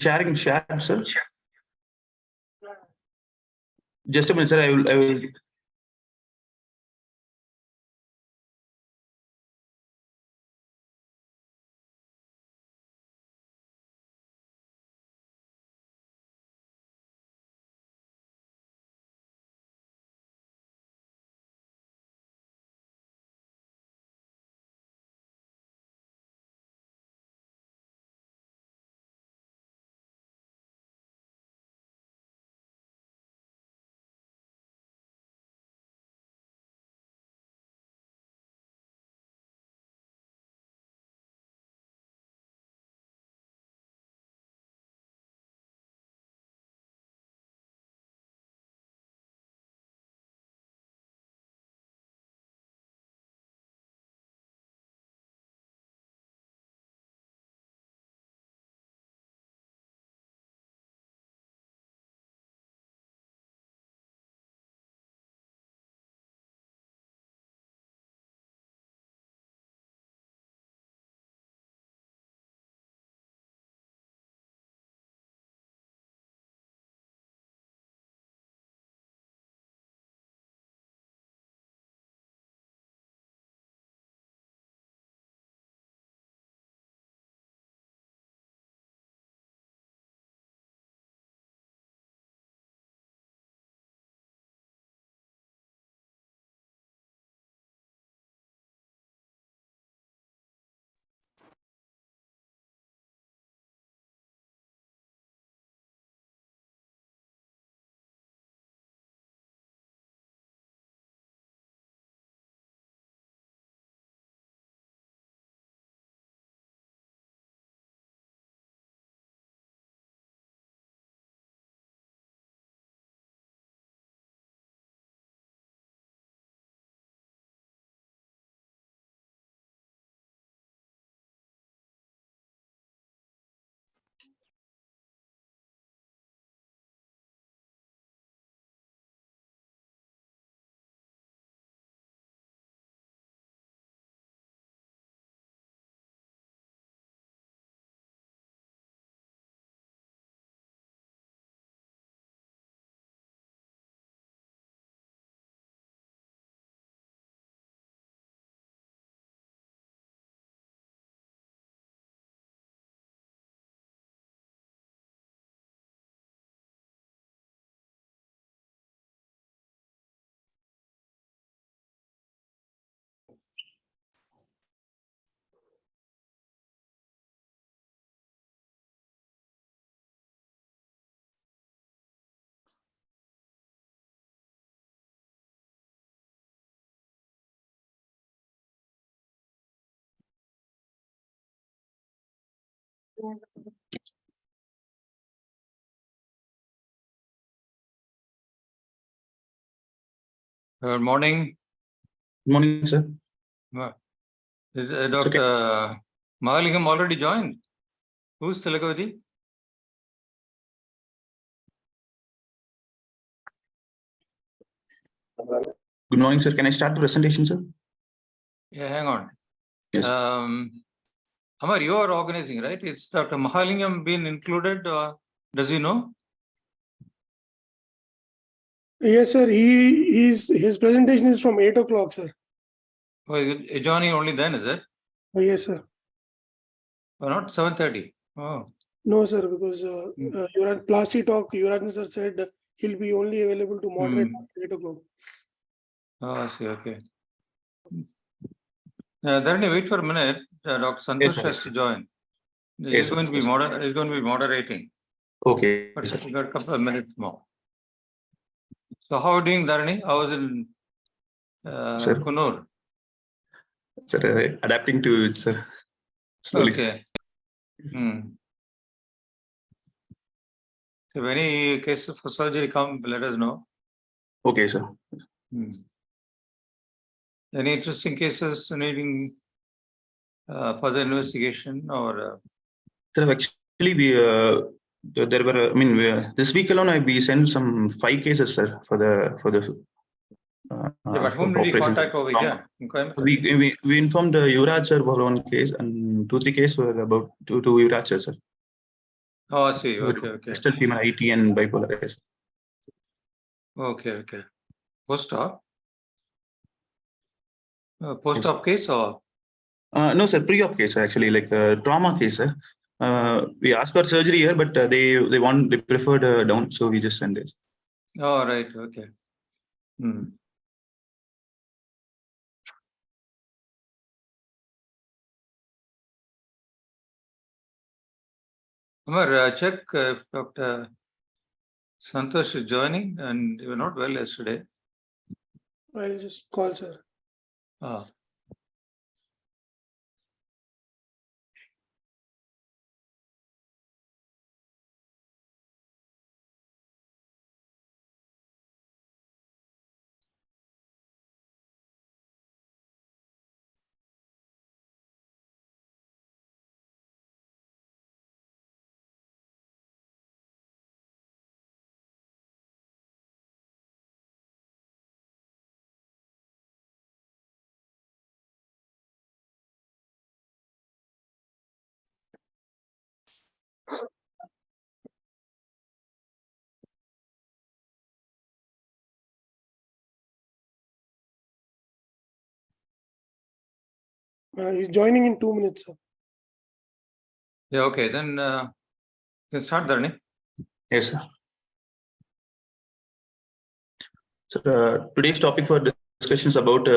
Sharing, share, sir. Just a minute, sir. I will. Good morning. Good morning, sir. Is Dr. Mahalingam already joined? Who's Tilakavati? Good morning, sir. Can I start the presentation, sir? Yeah, hang on. Yes. Amar, you are organizing, right? Is Dr. Mahalingam been included? Does he know? Yes, sir. His presentation is from 8 o'clock, sir. Oh, is joining only then, is it? Oh, yes, sir. Or not 7:30? Oh. No, sir, because last he talk, Yuvraj sir said he'll be only available to moderate at 8 o'clock. Oh, I see. Okay. Dharani, wait for a minute. Dr. Santosh has to join. He's going to be moderating. Okay. But we got a couple of minutes more. So how are you doing, Dharani? I was in Kunur. Sir, adapting to it, sir. Slowly. Okay. So if any cases for surgery come, let us know. Okay, sir. Any interesting cases needing further investigation or? Sir, actually, there were. I mean, this week alone, we sent some 5 cases, sir, for the Yeah, but whom did he contact over here in Coimbatore? We informed Yuvraj sir for one case, and 2-3 cases were about to Yuvraj sir. Oh, I see. Okay. Still female IT and bipolar. Okay. Post-op? Post-op case or? No, sir, pre-op case actually, like trauma case. Sir. We asked for surgery here, but they preferred down, so we just sent it. Oh, right. Okay. Amar, check if Dr. Santosh is joining, and you were not well yesterday. I'll just call, sir. He's joining in 2 minutes, sir. Yeah, okay. Then you can start, Dharani. Yes, sir. So today's topic for discussion is about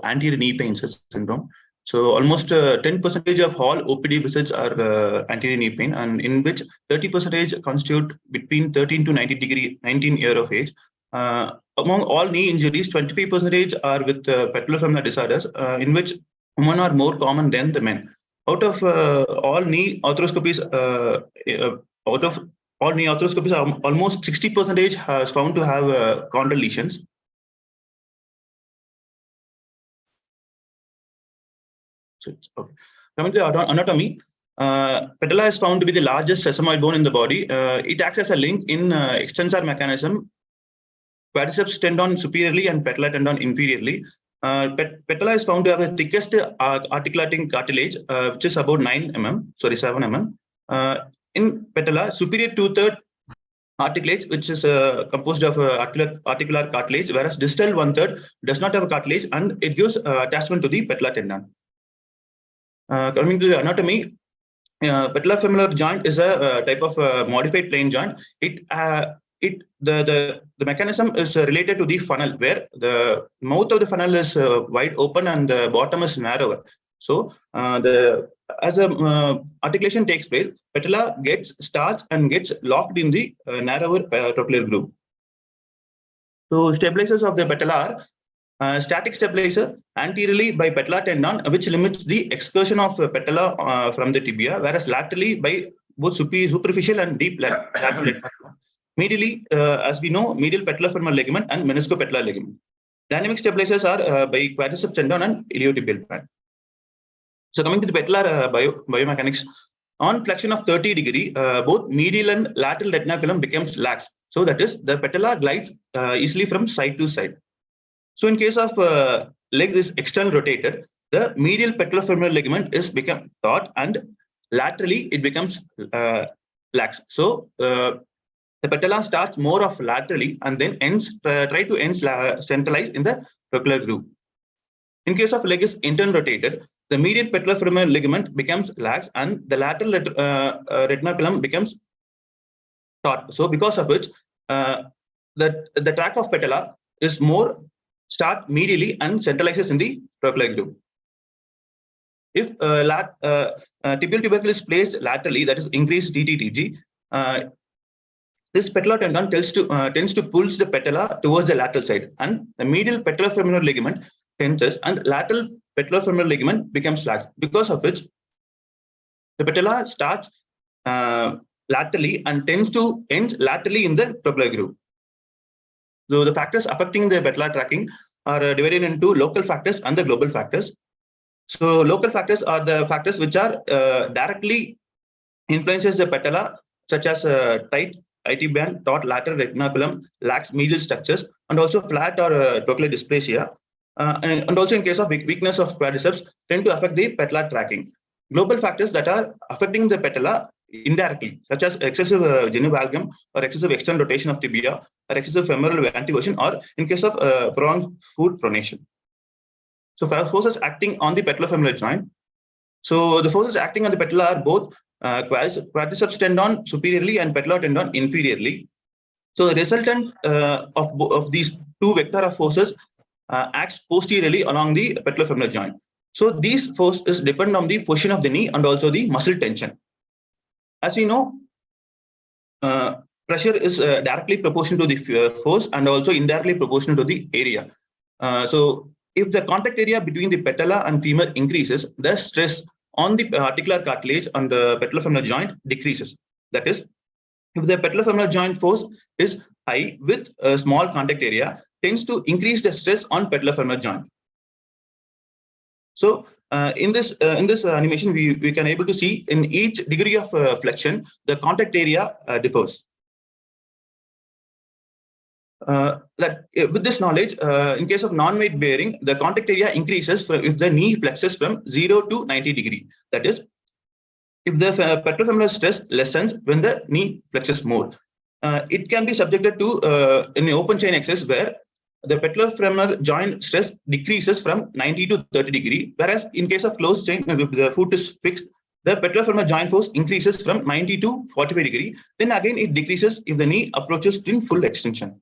anterior knee pain syndrome. So almost 10% of all OPD visits are anterior knee pain, and in which 30% constitute between 13 to 19 year of age. Among all knee injuries, 25% are with patellofemoral disorders, in which women are more common than the men. Out of all knee arthroscopies, almost 60% has found to have chondral lesions. Okay. Coming to the anatomy, patella is found to be the largest sesamoid bone in the body. It acts as a link in extensor mechanism, quadriceps tendon superiorly and patellar tendon inferiorly. Patella is found to have the thickest articulating cartilage, which is about 7 mm. In patella, superior 2/3 articulate, which is composed of articular cartilage, whereas distal 1/3 does not have a cartilage, and it gives attachment to the patellar tendon. Coming to the anatomy, patellofemoral joint is a type of modified plane joint. The mechanism is related to the funnel, where the mouth of the funnel is wide open and the bottom is narrower. So as articulation takes place, patella starts and gets locked in the narrower trochlear groove. So stabilizers of the patella are static stabilizer anteriorly by patellar tendon, which limits the excursion of patella from the tibia, whereas laterally by both superficial and deep lateral. Medially, as we know, medial patellofemoral ligament and meniscopatellar ligament. Dynamic stabilizers are by quadriceps tendon and iliotibial band. So coming to the patellar biomechanics, on flexion of 30 degree, both medial and lateral retinaculum becomes lax. So that is, the patella glides easily from side to side. So in case of leg is external rotated, the medial patellofemoral ligament is become taut, and laterally it becomes lax. So the patella starts more of laterally and then try to end centralized in the trochlear groove. In case of leg is internal rotated, the medial patellofemoral ligament becomes lax and the lateral retinaculum becomes taut. So because of which, the track of patella is more start medially and centralizes in the trochlear groove. If tibial tubercle is placed laterally, that is increased DTTG, this patellar tendon tends to pull the patella towards the lateral side, and the medial patellofemoral ligament tenses and lateral patellofemoral ligament becomes lax, because of which the patella starts laterally and tends to end laterally in the trochlear groove. So the factors affecting the patellar tracking are divided into local factors and the global factors. So local factors are the factors which are directly influences the patella, such as tight IT band, taut lateral retinaculum, lax medial structures, and also flat or trochlear dysplasia. And also in case of weakness of quadriceps tend to affect the patellar tracking. Global factors that are affecting the patella indirectly, such as excessive genu-valgum or excessive external rotation of tibia or excessive femoral anteversion, or in case of prolonged foot pronation. So forces acting on the patellofemoral joint. So the forces acting on the patella are both quadriceps tendon superiorly and patellar tendon inferiorly. So the resultant of these two vector of forces acts posteriorly along the patellofemoral joint. So these forces depend on the position of the knee and also the muscle tension. As we know, pressure is directly proportional to the force and also indirectly proportional to the area. So if the contact area between the patella and femur increases, the stress on the articular cartilage on the patellofemoral joint decreases. That is, if the patellofemoral joint force is high with a small contact area, tends to increase the stress on patellofemoral joint. So in this animation, we can able to see in each degree of flexion, the contact area differs. With this knowledge, in case of non-weight bearing, the contact area increases if the knee flexes from 0 to 90 degree. That is, if the patellofemoral stress lessens when the knee flexes more. It can be subjected to an open chain exercise where the patellofemoral joint stress decreases from 90 to 30 degree, whereas in case of closed chain, if the foot is fixed, the patellofemoral joint force increases from 90 to 45 degree. Then again, it decreases if the knee approaches in full extension.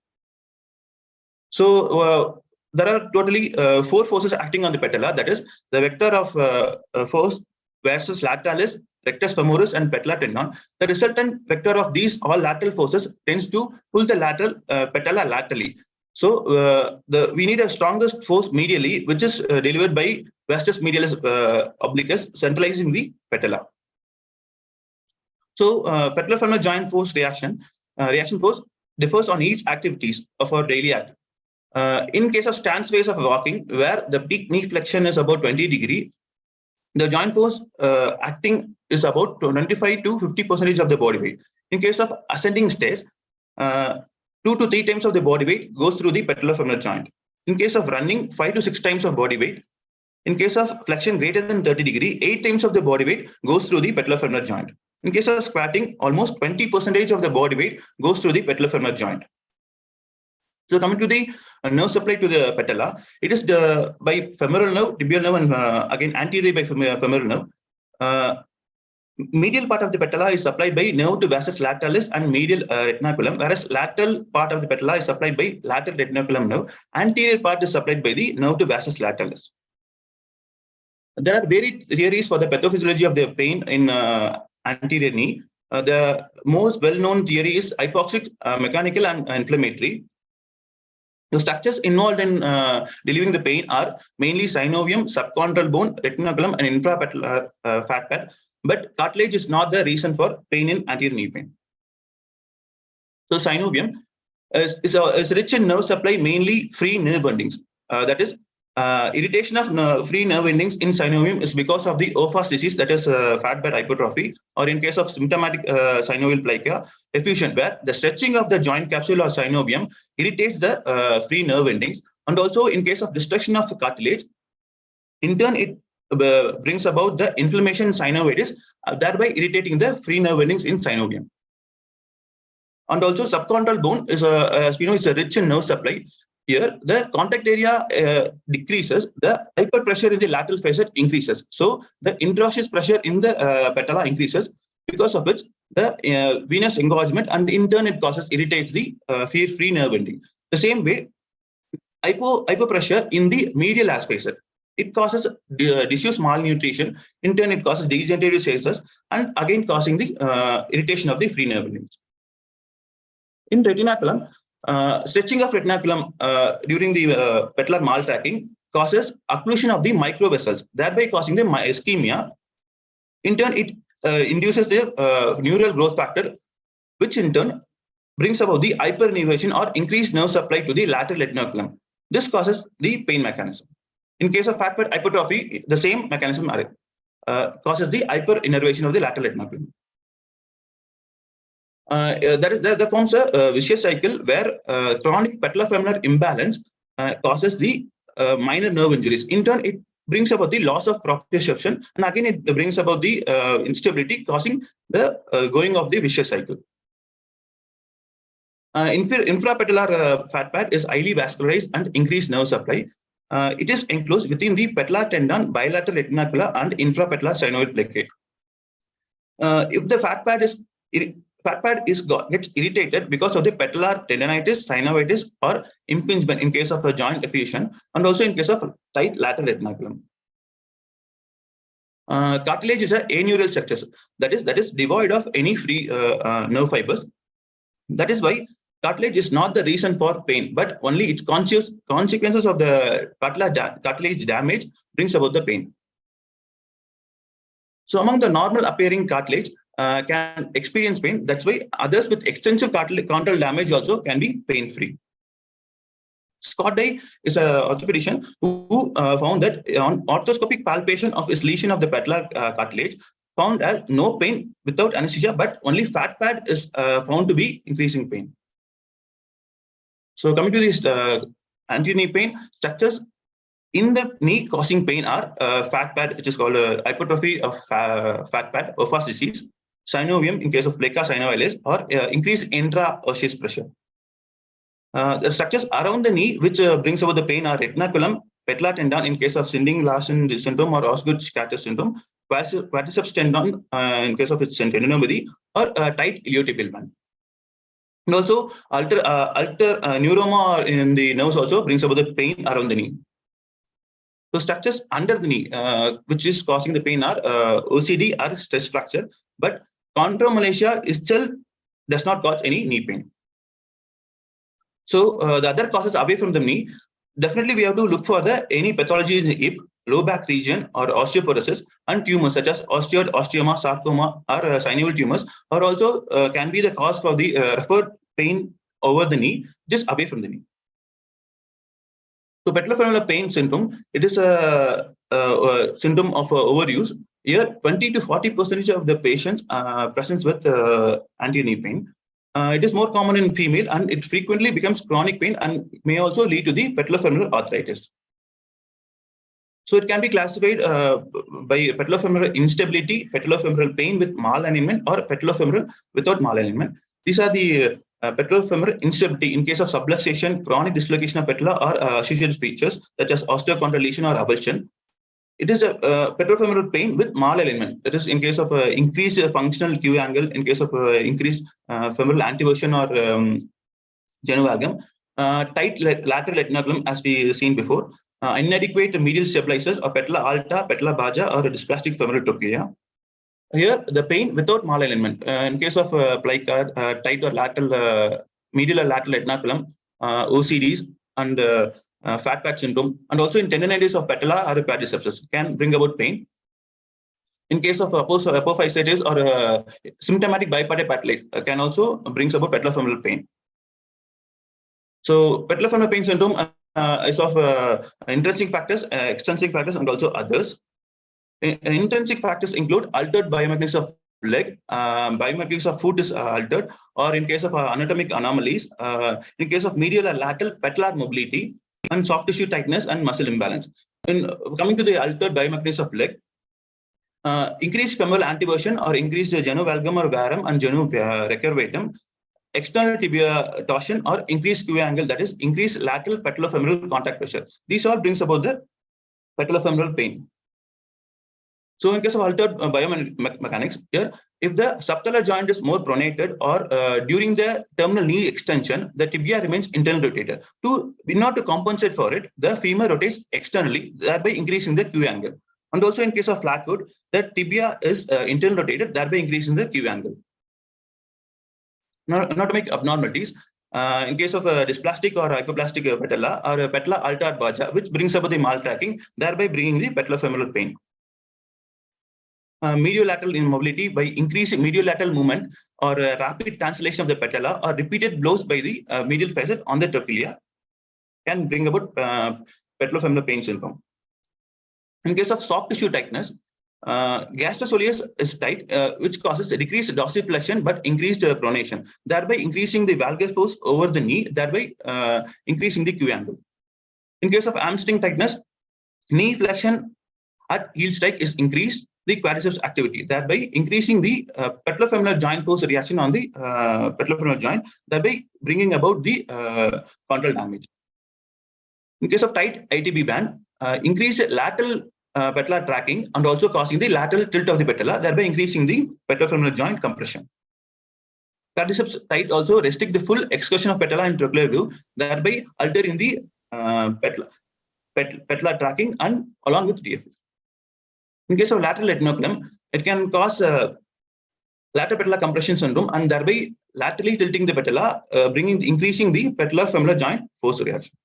So there are totally 4 forces acting on the patella. That is, the vector of force versus lateralis, rectus femoris, and patellar tendon. The resultant vector of these all lateral forces tends to pull the lateral patella laterally. So we need a strongest force medially, which is delivered by vastus medialis obliquus, centralizing the patella. So patellofemoral joint force reaction force differs on each activities of our daily act. In case of stance phase of walking, where the peak knee flexion is about 20 degree, the joint force acting is about 25 to 50% of the body weight. In case of ascending stairs, 2 to 3 times of the body weight goes through the patellofemoral joint. In case of running, 5 to 6 times of body weight. In case of flexion greater than 30 degree, 8 times of the body weight goes through the patellofemoral joint. In case of squatting, almost 20% of the body weight goes through the patellofemoral joint. So coming to the nerve supply to the patella, it is by femoral nerve, tibial nerve, and again anterior by femoral nerve. Medial part of the patella is supplied by nerve to vastus lateralis and medial retinaculum, whereas lateral part of the patella is supplied by lateral retinaculum nerve. Anterior part is supplied by the nerve to vastus lateralis. There are varied theories for the pathophysiology of the pain in anterior knee. The most well-known theory is hypoxic, mechanical, and inflammatory. The structures involved in delivering the pain are mainly synovium, subchondral bone, retinaculum, and infrapatellar fat pad. But cartilage is not the reason for pain in anterior knee pain. So synovium is rich in nerve supply, mainly free nerve endings. That is, irritation of free nerve endings in synovium is because of the Ophas disease, that is fat bed hypertrophy, or in case of symptomatic synovial placa, effusion, where the stretching of the joint capsule or synovium irritates the free nerve endings. And also in case of destruction of the cartilage, in turn it brings about the inflammation in synovitis, thereby irritating the free nerve endings in synovium. And also subchondral bone is as we know, it's a rich in nerve supply. Here, the contact area decreases, the hyperpressure in the lateral facet increases. So the intraosseous pressure in the patella increases, because of which the venous engorgement, and in turn it irritates the free nerve ending. The same way, hypopressure in the medial as facet, it causes diffuse malnutrition. In turn, it causes degenerative stasis, and again causing the irritation of the free nerve endings. In retinaculum, stretching of retinaculum during the patellar maltracking causes occlusion of the microvessels, thereby causing the ischemia. In turn, it induces the neural growth factor, which in turn brings about the hypernervation or increased nerve supply to the lateral retinaculum. This causes the pain mechanism. In case of fat pad hypertrophy, the same mechanism causes the hyperinnervation of the lateral retinaculum. that forms a vicious cycle where chronic patellofemoral imbalance causes the minor nerve injuries. In turn, it brings about the loss of proprioception, and again it brings about the instability, causing the going of the vicious cycle. Infrapatellar fat pad is highly vascularized and increased nerve supply. It is enclosed within the patellar tendon, bilateral retinaculum, and infrapatellar synovial placate. If the fat pad gets irritated because of the patellar tendinitis, synovitis, or impingement in case of a joint effusion, and also in case of tight lateral retinaculum. Cartilage is a aneural structure that is devoid of any free nerve fibers. That is why cartilage is not the reason for pain, but only its consequences of the cartilage damage brings about the pain. So among the normal appearing cartilage can experience pain. That's why others with extensive chondral damage also can be pain-free. Scott Day is an orthopedician who found that on orthoscopic palpation of his lesion of the patellar cartilage found as no pain without anesthesia, but only fat pad is found to be increasing pain. So coming to this anti-knee pain, structures in the knee causing pain are fat pad, which is called hypertrophy of fat pad, Opha's disease, synovium in case of plica synovialis, or increased intra-osseous pressure. The structures around the knee which brings about the pain are retinaculum, patellar tendon in case of Sinding-Larsen syndrome or Osgood-Schlatter syndrome, quadriceps tendon in case of its tendinopathy, or tight iliotibial band. And also alter neuroma in the nerves also brings about the pain around the knee. So structures under the knee which is causing the pain are OCD or stress fracture, but chondromalacia itself does not cause any knee pain. So the other causes away from the knee, definitely we have to look for any pathology in the hip, low back region, or osteoporosis, and tumors such as osteoid, osteoma, sarcoma, or synovial tumors, or also can be the cause for the referred pain over the knee, just away from the knee. So patellofemoral pain syndrome, it is a syndrome of overuse. Here, 20 to 40% of the patients presents with anti-knee pain. It is more common in female, and it frequently becomes chronic pain and may also lead to the patellofemoral arthritis. So it can be classified by patellofemoral instability, patellofemoral pain with malalignment, or patellofemoral without malalignment. These are the patellofemoral instability in case of subluxation, chronic dislocation of patella, or associated features such as osteochondral lesion or avulsion. It is a patellofemoral pain with malalignment. That is in case of increased functional Q angle, in case of increased femoral anteversion or genovalgum, tight lateral retinaculum as we seen before, inadequate medial stabilizers or patella alta, patella baja, or dysplastic femoral trochlea. Here, the pain without malalignment. In case of plica, tight or lateral, medial or lateral retinaculum, OCDs, and fat pad syndrome, and also in tendinitis of patella or quadriceps can bring about pain. In case of apophysitis or symptomatic bipartite patellate can also brings about patellofemoral pain. So patellofemoral pain syndrome is of intrinsic factors, extrinsic factors, and also others. Intrinsic factors include altered biomechanics of leg, biomechanics of foot is altered, or in case of anatomic anomalies, in case of medial or lateral patellar mobility, and soft tissue tightness and muscle imbalance. In coming to the altered biomechanics of leg, increased femoral anteversion or increased genovalgum or varum and genu recurvatum, external tibia torsion or increased Q angle, that is increased lateral patellofemoral contact pressure. These all brings about the patellofemoral pain. So in case of altered biomechanics, here, if the subtalar joint is more pronated or during the terminal knee extension, the tibia remains internally rotated. In order to compensate for it, the femur rotates externally, thereby increasing the Q angle. And also in case of flat foot, the tibia is internally rotated, thereby increasing the Q angle. Not to make abnormalities, in case of dysplastic or hypoplastic patella or patella alta baja, which brings about the maltracking, thereby bringing the patellofemoral pain. Mediolateral immobility by increasing mediolateral movement or rapid translation of the patella or repeated blows by the medial facet on the trochlea can bring about patellofemoral pain syndrome. In case of soft tissue tightness, Gastrosolius is tight, which causes a decreased dorsiflexion but increased pronation, thereby increasing the valgus force over the knee, thereby increasing the Q angle. In case of hamstring tightness, knee flexion at heel strike is increased the quadriceps activity, thereby increasing the patellofemoral joint force reaction on the patellofemoral joint, thereby bringing about the chondral damage. In case of tight ITB band, increased lateral patellar tracking and also causing the lateral tilt of the patella, thereby increasing the patellofemoral joint compression. Quadriceps tight also restrict the full excursion of patella in trochlear view, thereby altering the patellar tracking and along with DFS. In case of lateral retinoculum, it can cause lateral patellar compression syndrome and thereby laterally tilting the patella, increasing the patellofemoral joint force reaction.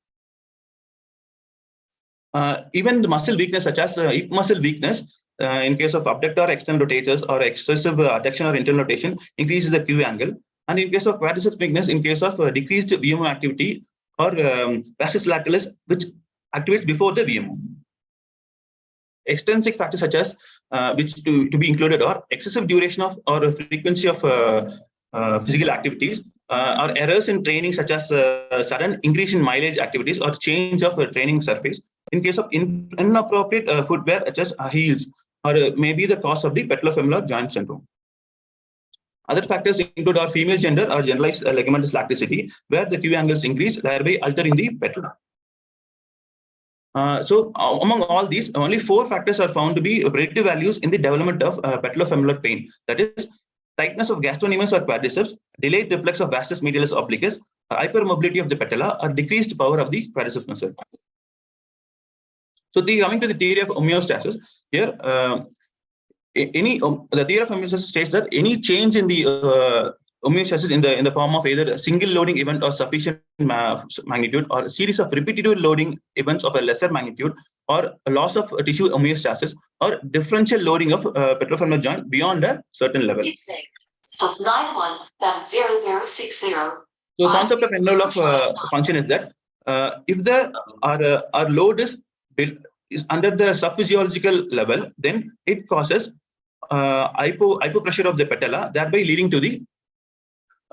Even the muscle weakness, such as hip muscle weakness, in case of abductor external rotators or excessive adduction or internal rotation, increases the Q angle. And in case of quadriceps weakness, in case of decreased VMO activity or vastus latalis, which activates before the VMO. Extrinsic factors such as which to be included are excessive duration of or frequency of physical activities, or errors in training such as sudden increase in mileage activities or change of training surface. In case of inappropriate footwear such as heels, or maybe the cause of the patellofemoral joint syndrome. Other factors include our female gender or generalized ligamentous laxity, where the Q angles increase, thereby altering the patella. So among all these, only 4 factors are found to be predictive values in the development of patellofemoral pain. That is, tightness of gastrocnemius or quadriceps, delayed reflex of vastus medialis obliquus, hypermobility of the patella, or decreased power of the quadriceps muscle. So coming to the theory of homeostasis, here the theory of homeostasis states that any change in the homeostasis in the form of either a single loading event or sufficient magnitude, or a series of repetitive loading events of a lesser magnitude, or a loss of tissue homeostasis, or differential loading of patellofemoral joint beyond a certain level. +91 So concept of envelope function is that if our load is under the subphysiological level, then it causes hypopressure of the patella, thereby leading to the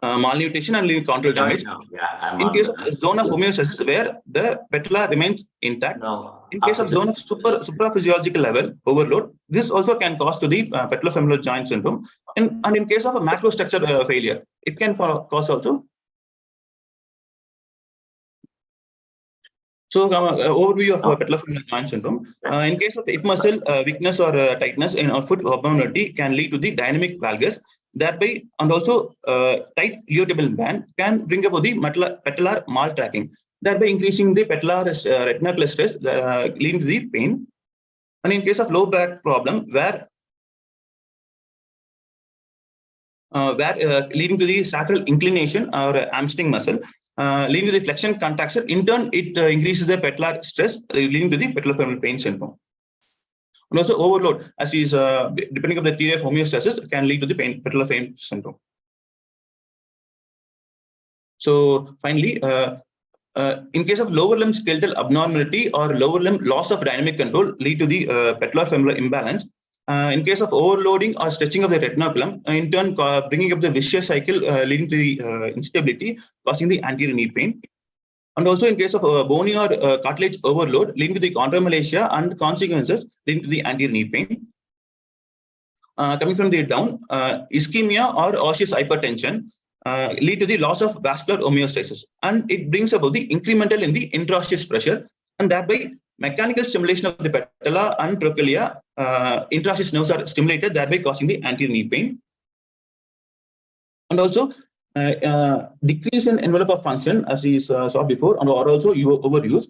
malnutrition and leading chondral damage. In case of zone of homeostasis, where the patella remains intact. In case of zone of supraphysiological level overload, this also can cause to the patellofemoral joint syndrome. And in case of a macrostructure failure, it can cause also. So overview of patellofemoral joint syndrome. In case of hip muscle weakness or tightness in our foot abnormality can lead to the dynamic valgus, thereby, and also tight iliotibial band can bring about the patellar maltracking, thereby increasing the patellar retinacular stress, leading to the pain. And in case of low back problem, where leading to the sacral inclination or hamstring muscle, leading to the flexion contraction. In turn, it increases the patellar stress, leading to the patellofemoral pain syndrome. And also overload, as is depending on the theory of homeostasis, can lead to the patellar pain syndrome. So finally, in case of lower limb skeletal abnormality or lower limb loss of dynamic control, lead to the patellofemoral imbalance. In case of overloading or stretching of the retinoculum, in turn bringing up the vicious cycle, leading to the instability, causing the anterior knee pain. And also in case of bony or cartilage overload, leading to the chondromalacia and consequences leading to the anterior knee pain. Coming from the down, ischemia or osseous hypertension lead to the loss of vascular homeostasis, and it brings about the incremental in the intraosseous pressure, and thereby mechanical stimulation of the patella and trochlea, intraosseous nerves are stimulated, thereby causing the anterior knee pain. And also decrease in envelope of function, as we saw before, or also overuse,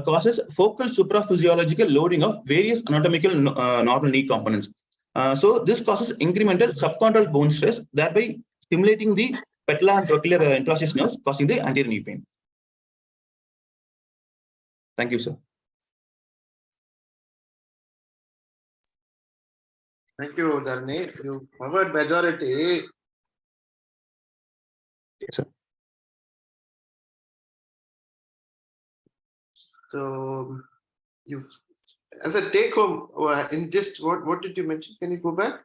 causes focal supraphysiological loading of various anatomical normal knee components. So this causes incremental subchondral bone stress, thereby stimulating the patellar and trochlear intraosseous nerves, causing the anterior knee pain. Thank you, sir. Thank you, Dharni. You covered majority. Yes, sir. So you as a take home, in just what did you mention? Can you go back?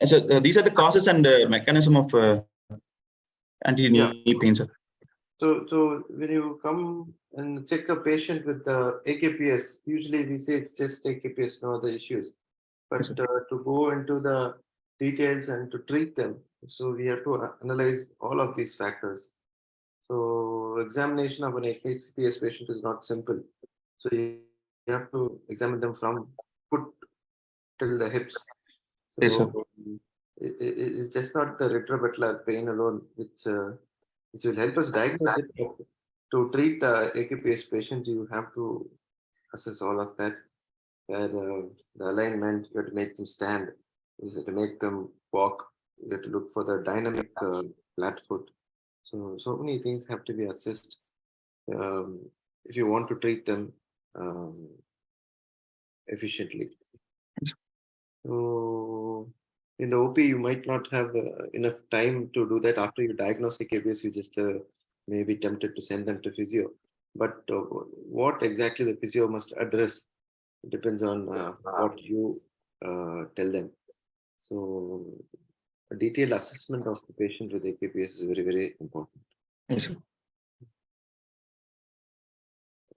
And so these are the causes and mechanism of anti-knee pain, sir. So when you come and check a patient with the AKPS, usually we say it's just AKPS, no other issues. But Yes, to go into the details and to treat them, so we have to analyze all of these factors. So examination of an AKPS patient is not simple. So you have to examine them from foot till the hips. So yes, sir. it's just not the retrobatellar pain alone, which will help us diagnose it. But to treat the AKPS patient, you have to assess all of that. The alignment, you have to make them stand, you have to make them walk, you have to look for the dynamic flat foot. So many things have to be assessed if you want to treat them efficiently. So in the OP, you might not have enough time to do that. After you diagnose AKPS, you just may be tempted to send them to physio. But what exactly the physio must address depends on what you tell them. So a detailed assessment of the patient with AKPS is very, very important. Yes, sir.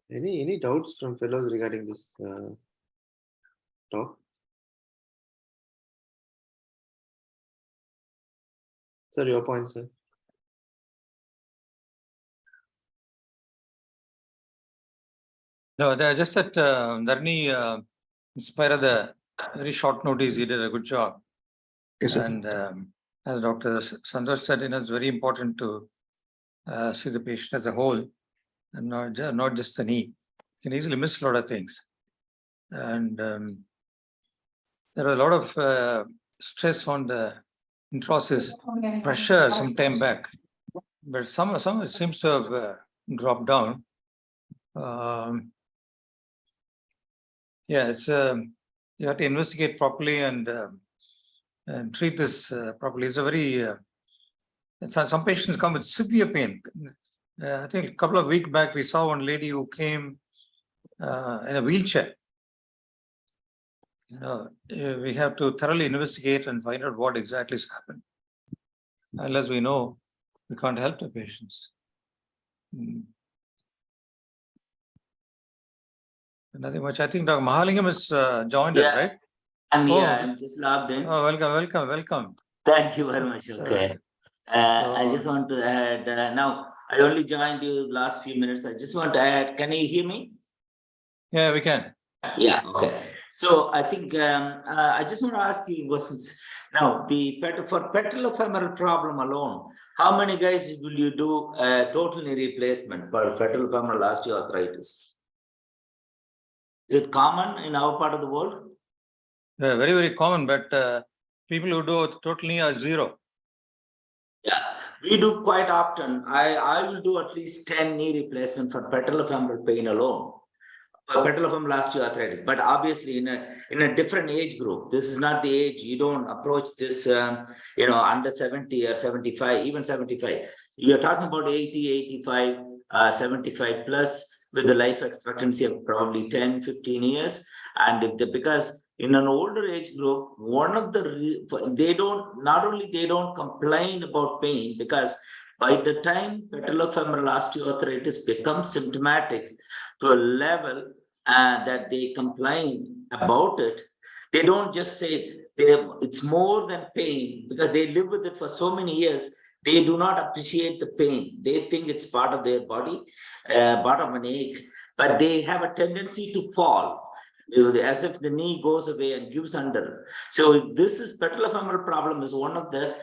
Any doubts from fellows regarding this talk? Sir, your point, sir. No, just that Dharni, in spite of the very short notice, he did a good job. Yes, sir. And as Dr. Santosh said, it's very important to see the patient as a whole and not just the knee. You can easily miss a lot of things. And there was a lot of stress on the intraosseous pressure some time back, but some it seems to have dropped down. Yeah, it's you have to investigate properly and treat this properly. It's a very some patients come with severe pain. I think a couple of weeks back we saw one lady who came in a wheelchair. We have to thoroughly investigate and find out what exactly has happened. Unless we know, we can't help the patients. Nothing much. I think Dr. Mahalingam has joined us, right? I'm just logged in. Oh, welcome. Thank you very much. Okay. I just want to add, now I only joined you last few minutes. I just want to add, can you hear me? Yeah, we can. Yeah, okay. So I think I just want to ask you questions. Now, for patellofemoral problem alone, how many guys will you do total knee replacement for patellofemoral osteoarthritis? Is it common in our part of the world? Very, very common, but people who do total knee are zero. Yeah, we do quite often. I will do at least 10 knee replacement for patellofemoral pain alone, for patellofemoral osteoarthritis. But obviously, in a different age group, this is not the age. You don't approach this, under 70 or 75, even 75. You're talking about 80, 85, 75 plus, with the life expectancy of probably 10, 15 years, and because in an older age group, one of they don't complain about pain, because by the time patellofemoral osteoarthritis becomes symptomatic to a level that they complain about it, they don't just say it's more than pain, because they live with it for so many years. They do not appreciate the pain. They think it's part of their body, part of an ache, but they have a tendency to fall, as if the knee goes away and gives under. So this is patellofemoral problem is one of the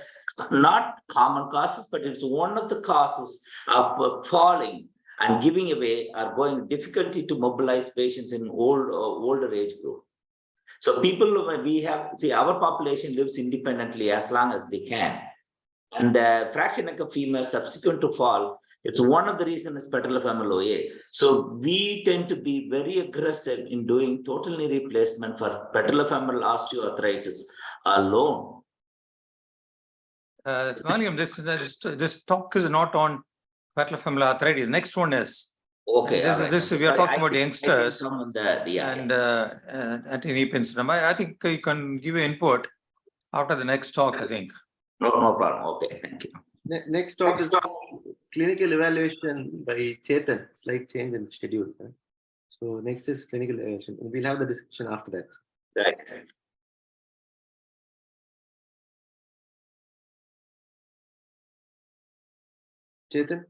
not common causes, but it's one of the causes of falling and giving away, or going difficulty to mobilize patients in older age group. So people our population lives independently as long as they can. And fracture neck of femur subsequent to fall, it's one of the reasons is patellofemoral OA. So we tend to be very aggressive in doing total knee replacement for patellofemoral osteoarthritis alone. Mahalingam, this talk is not on patellofemoral arthritis. Next one is. Okay. This all right. this we are Sorry, talking I about think youngsters some of the and anti-knee pain syndrome. I think you can give your input after the next talk, I think. no problem. Okay, thank you. Next talk is clinical evaluation by Chetan. Slight change in schedule. So next is clinical evaluation. We'll have the discussion after that. Right. Chetan?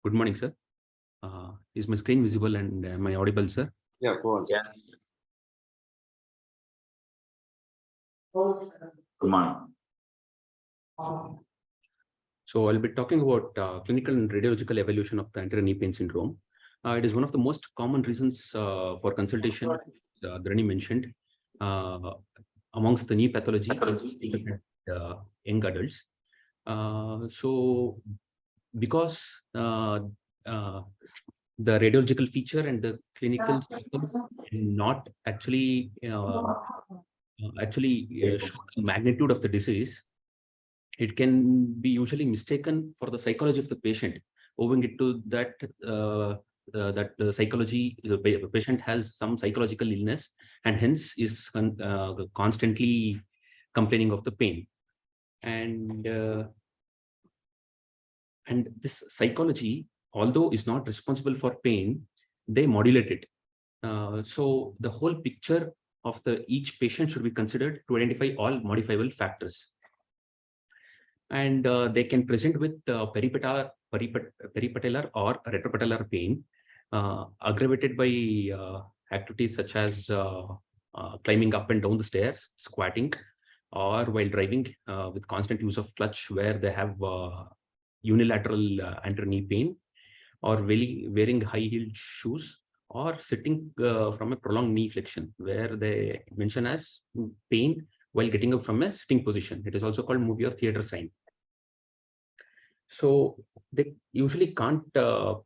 Good morning, sir. Is my screen visible and am I audible, sir? Yeah, go on. Yes. Good morning. So I'll be talking about clinical and radiological evaluation of the anterior knee pain syndrome. It is one of the most common reasons for consultation, Dhrani mentioned, amongst the knee pathology in young adults. So because the radiological feature and the clinical symptoms is not actually show the magnitude of the disease, it can be usually mistaken for the psychology of the patient, owing it to that that the psychology, the patient has some psychological illness and hence is constantly complaining of the pain. And this psychology, although is not responsible for pain, they modulate it. So the whole picture of each patient should be considered to identify all modifiable factors. And they can present with peripatellar or retropatellar pain, aggravated by activities such as climbing up and down the stairs, squatting, or while driving with constant use of clutch, where they have unilateral anterior knee pain, or wearing high-heeled shoes, or sitting from a prolonged knee flexion, where they mention as pain while getting up from a sitting position. It is also called movie or theater sign. So they usually can't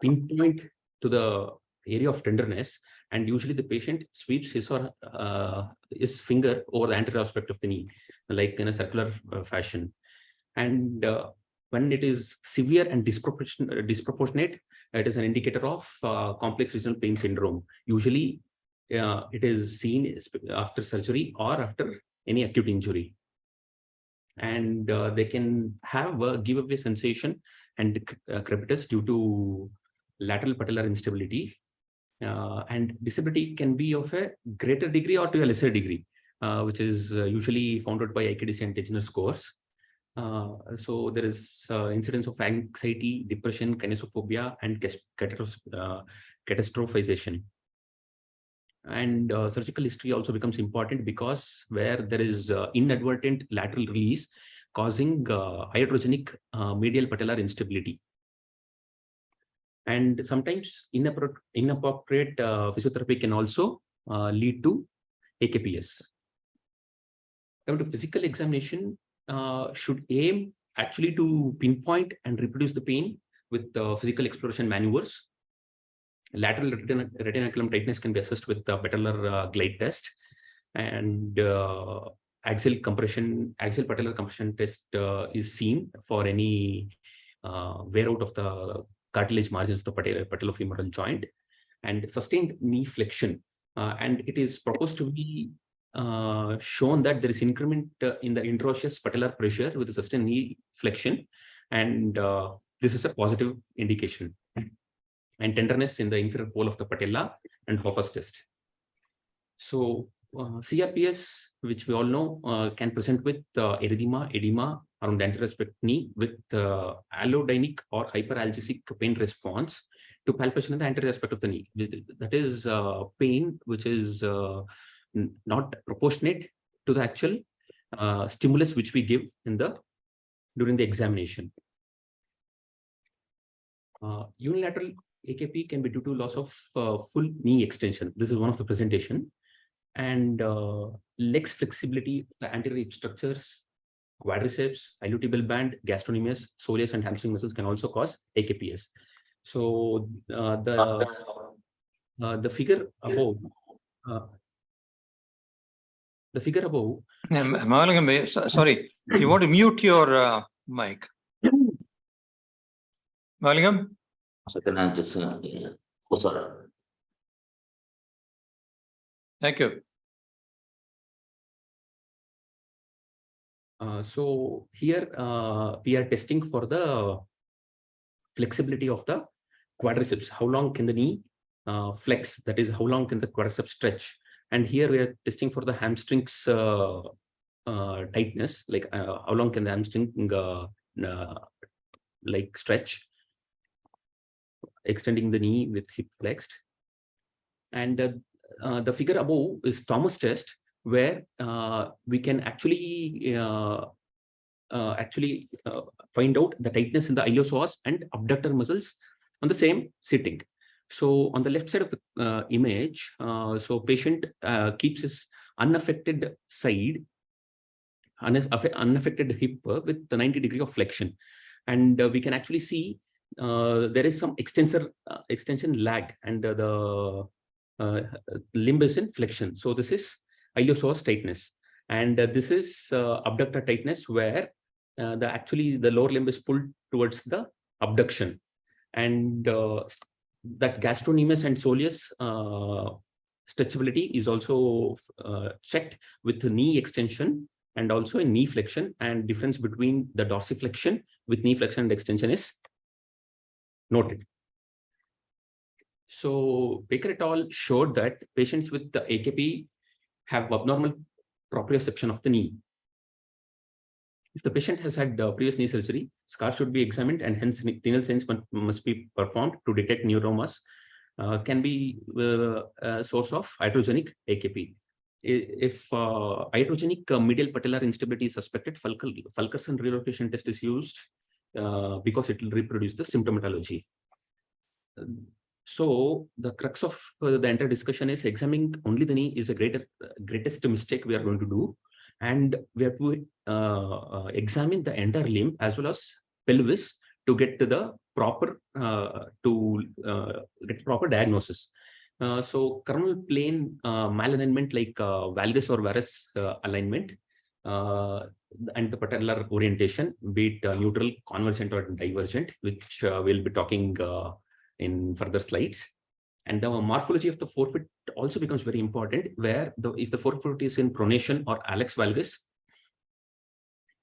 pinpoint to the area of tenderness, and usually the patient sweeps his or his finger over the anterior aspect of the knee, like in a circular fashion. And when it is severe and disproportionate, it is an indicator of complex regional pain syndrome. Usually it is seen after surgery or after any acute injury. And they can have a giveaway sensation and crepitus due to lateral patellar instability. And disability can be of a greater degree or to a lesser degree, which is usually founded by IKDC and Techner scores. So there is incidence of anxiety, depression, kinesophobia, and catastrophization. And surgical history also becomes important, because where there is inadvertent lateral release causing iatrogenic medial patellar instability. And sometimes inappropriate physiotherapy can also lead to AKPS. Coming to physical examination, should aim actually to pinpoint and reproduce the pain with physical exploration maneuvers. Lateral retinaculum tightness can be assessed with the patellar glide test, and axial patellar compression test is seen for any wear out of the cartilage margins of the patellofemoral joint, and sustained knee flexion. And it is proposed to be shown that there is increment in the intraosseous patellar pressure with the sustained knee flexion, and this is a positive indication. And tenderness in the inferior pole of the patella, and Hoffa's test. So CRPS, which we all know, can present with erythema, edema around the anterior aspect knee with allodynic or hyperalgesic pain response to palpation in the anterior aspect of the knee. That is pain which is not proportionate to the actual stimulus which we give during the examination. Unilateral AKP can be due to loss of full knee extension. This is one of the presentation. And legs flexibility, the anterior hip structures, quadriceps, iliotibial band, gastrocnemius, soleus, and hamstring muscles can also cause AKPS. So the figure above, Sorry, you want to mute your mic. Malingam? Second, I'm just oh, sorry. Thank you. So here we are testing for the flexibility of the quadriceps. How long can the knee flex? That is, how long can the quadriceps stretch? And here we are testing for the hamstrings tightness, like how long can the hamstring like stretch, extending the knee with hip flexed. And the figure above is Thomas test, where we can actually find out the tightness in the iliopsoas and abductor muscles on the same sitting. So on the left side of the image, so patient keeps his unaffected side, unaffected hip with the 90 degree of flexion. And we can actually see there is some extension lag, and the limb is in flexion. So this is iliopsoas tightness, and this is abductor tightness, where the lower limb is pulled towards the abduction, and that gastrocnemius and soleus stretchability is also checked with the knee extension and also in knee flexion, and difference between the dorsiflexion with knee flexion and extension is noted. So Baker et al. Showed that patients with the AKP have abnormal proprioception of the knee. If the patient has had previous knee surgery, scar should be examined, and hence renal science must be performed to detect neuromas. Can be a source of iatrogenic AKP. If iatrogenic medial patellar instability is suspected, Fulkerson relocation test is used because it will reproduce the symptomatology. So the crux of the entire discussion is examining only the knee is a greatest mistake we are going to do, and we have to examine the entire limb as well as pelvis to get to the proper proper diagnosis. So coronal plane malalignment like valgus or varus alignment and the patellar orientation, be it neutral, convergent, or divergent, which we'll be talking in further slides. And the morphology of the forefoot also becomes very important, where if the forefoot is in pronation or allex valgus,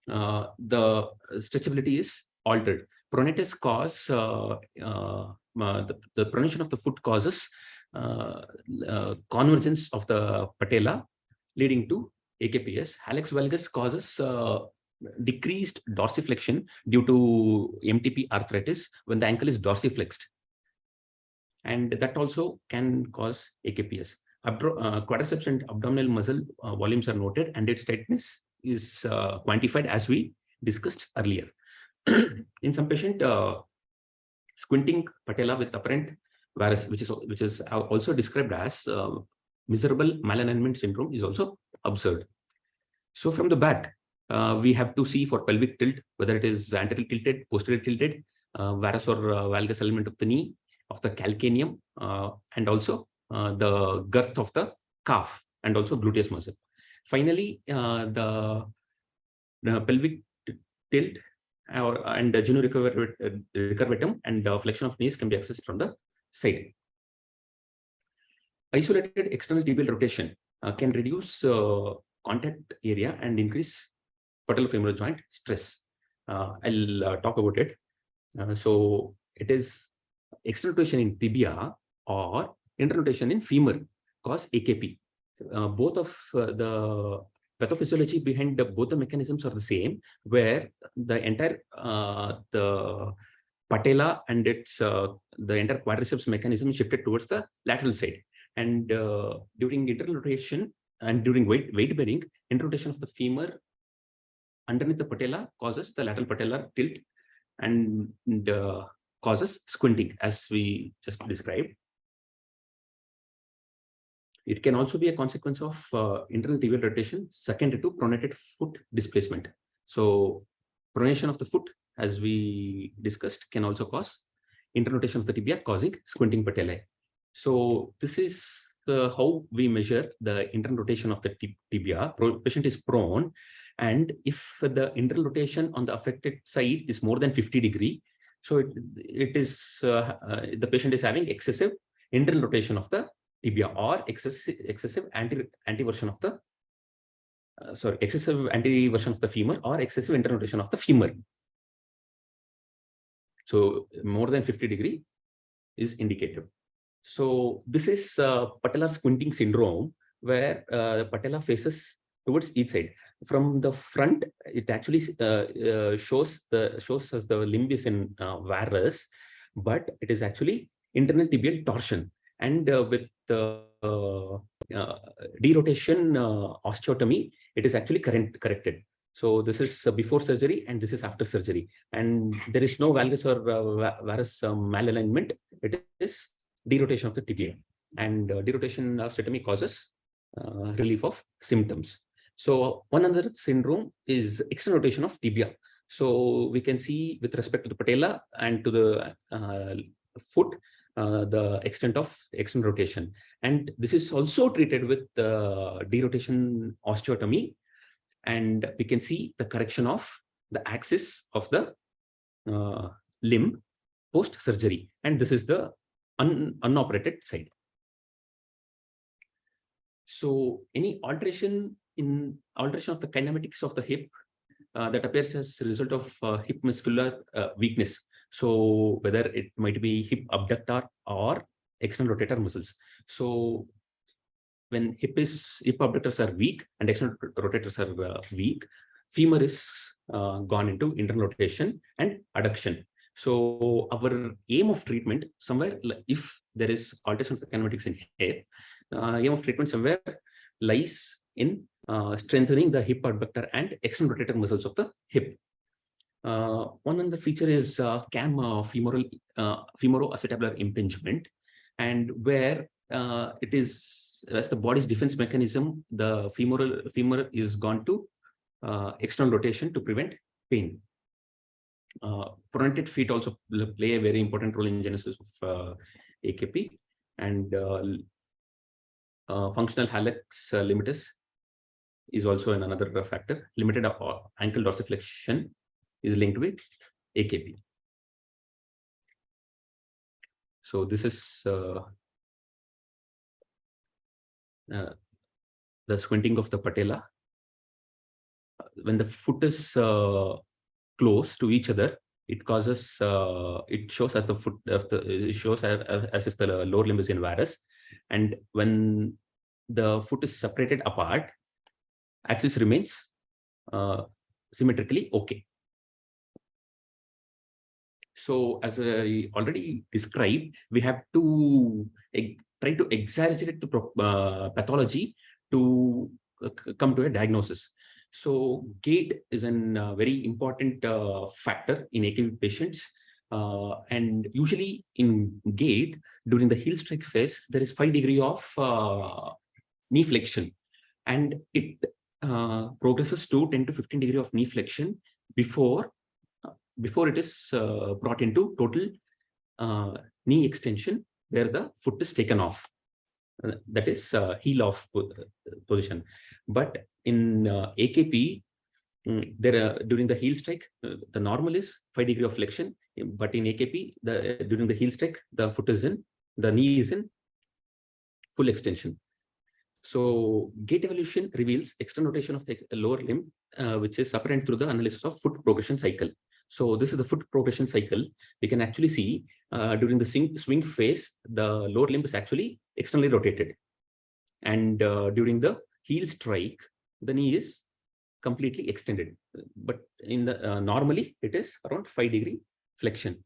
the stretchability is altered. Pronatus cause the pronation of the foot causes convergence of the patella, leading to AKPS. Allex valgus causes decreased dorsiflexion due to MTP arthritis when the ankle is dorsiflexed, and that also can cause AKPS. Quadriceps and abdominal muscle volumes are noted, and its tightness is quantified as we discussed earlier. In some patient, squinting patella with apparent varus, which is also described as miserable malalignment syndrome, is also observed. So from the back, we have to see for pelvic tilt, whether it is anterior tilted, posterior tilted, varus or valgus alignment of the knee, of the calcaneum, and also the girth of the calf, and also gluteus muscle. Finally, the pelvic tilt and the genu recurvatum and flexion of knees can be accessed from the side. Isolated external tibial rotation can reduce contact area and increase patellofemoral joint stress. I'll talk about it. So it is external rotation in tibia or internal rotation in femur cause AKP. Both of the pathophysiology behind both the mechanisms are the same, where the entire the patella and its the entire quadriceps mechanism is shifted towards the lateral side, and during internal rotation and during weight bearing, interrotation of the femur underneath the patella causes the lateral patellar tilt, and causes squinting, as we just described. It can also be a consequence of internal tibial rotation secondary to pronated foot displacement. So pronation of the foot, as we discussed, can also cause internal rotation of the tibia, causing squinting patellae. So this is how we measure the internal rotation of the tibia. Patient is prone, and if the internal rotation on the affected side is more than 50 degree, so it is the patient is having excessive internal rotation of the tibia, or excessive anteversion of the excessive anteversion of the femur, or excessive internal rotation of the femur. So more than 50 degree is indicative. So this is patellar squinting syndrome, where the patella faces towards each side. From the front, it actually shows us the limb is in varus, but it is actually internal tibial torsion. And with derotation osteotomy, it is actually corrected. So this is before surgery, and this is after surgery. And there is no valgus or varus malalignment. It is derotation of the tibia. And derotation osteotomy causes relief of symptoms. So one other syndrome is external rotation of tibia. So we can see with respect to the patella and to the foot, the extent of external rotation. And this is also treated with derotation osteotomy. And we can see the correction of the axis of the limb post-surgery. And this is the unoperated side. So any alteration of the kinematics of the hip that appears as a result of hip muscular weakness. So whether it might be hip abductor or external rotator muscles. So when hip abductors are weak and external rotators are weak, femur is gone into internal rotation and adduction. So our aim of treatment somewhere, if there is alteration of the kinematics in hip, aim of treatment somewhere lies in strengthening the hip abductor and external rotator muscles of the hip. One other feature is CAM femoroacetabular impingement, and where it is, as the body's defense mechanism, the femur is gone to external rotation to prevent pain. Pronated feet also play a very important role in genesis of AKP, and functional hallux limitus is also another factor. Limited ankle dorsiflexion is linked with AKP. So this is the squinting of the patella. When the foot is close to each other, it causes it shows as the foot of the it shows as if the lower limb is in varus, and when the foot is separated apart, axis remains symmetrically okay. So as I already described, we have to try to exaggerate the pathology to come to a diagnosis. So gait is a very important factor in AKP patients. And usually in gait, during the heel strike phase, there is 5 degrees of knee flexion. And it progresses to 10 to 15 degrees of knee flexion before it is brought into total knee extension, where the foot is taken off. That is heel off position. But in AKP, during the heel strike, the normal is 5 degrees of flexion. But in AKP, during the heel strike, the knee is in full extension. So gait evolution reveals external rotation of the lower limb, which is apparent through the analysis of foot progression cycle. So this is the foot progression cycle. We can actually see during the swing phase, the lower limb is actually externally rotated. And during the heel strike, the knee is completely extended. But in the normally, it is around 5 degree flexion.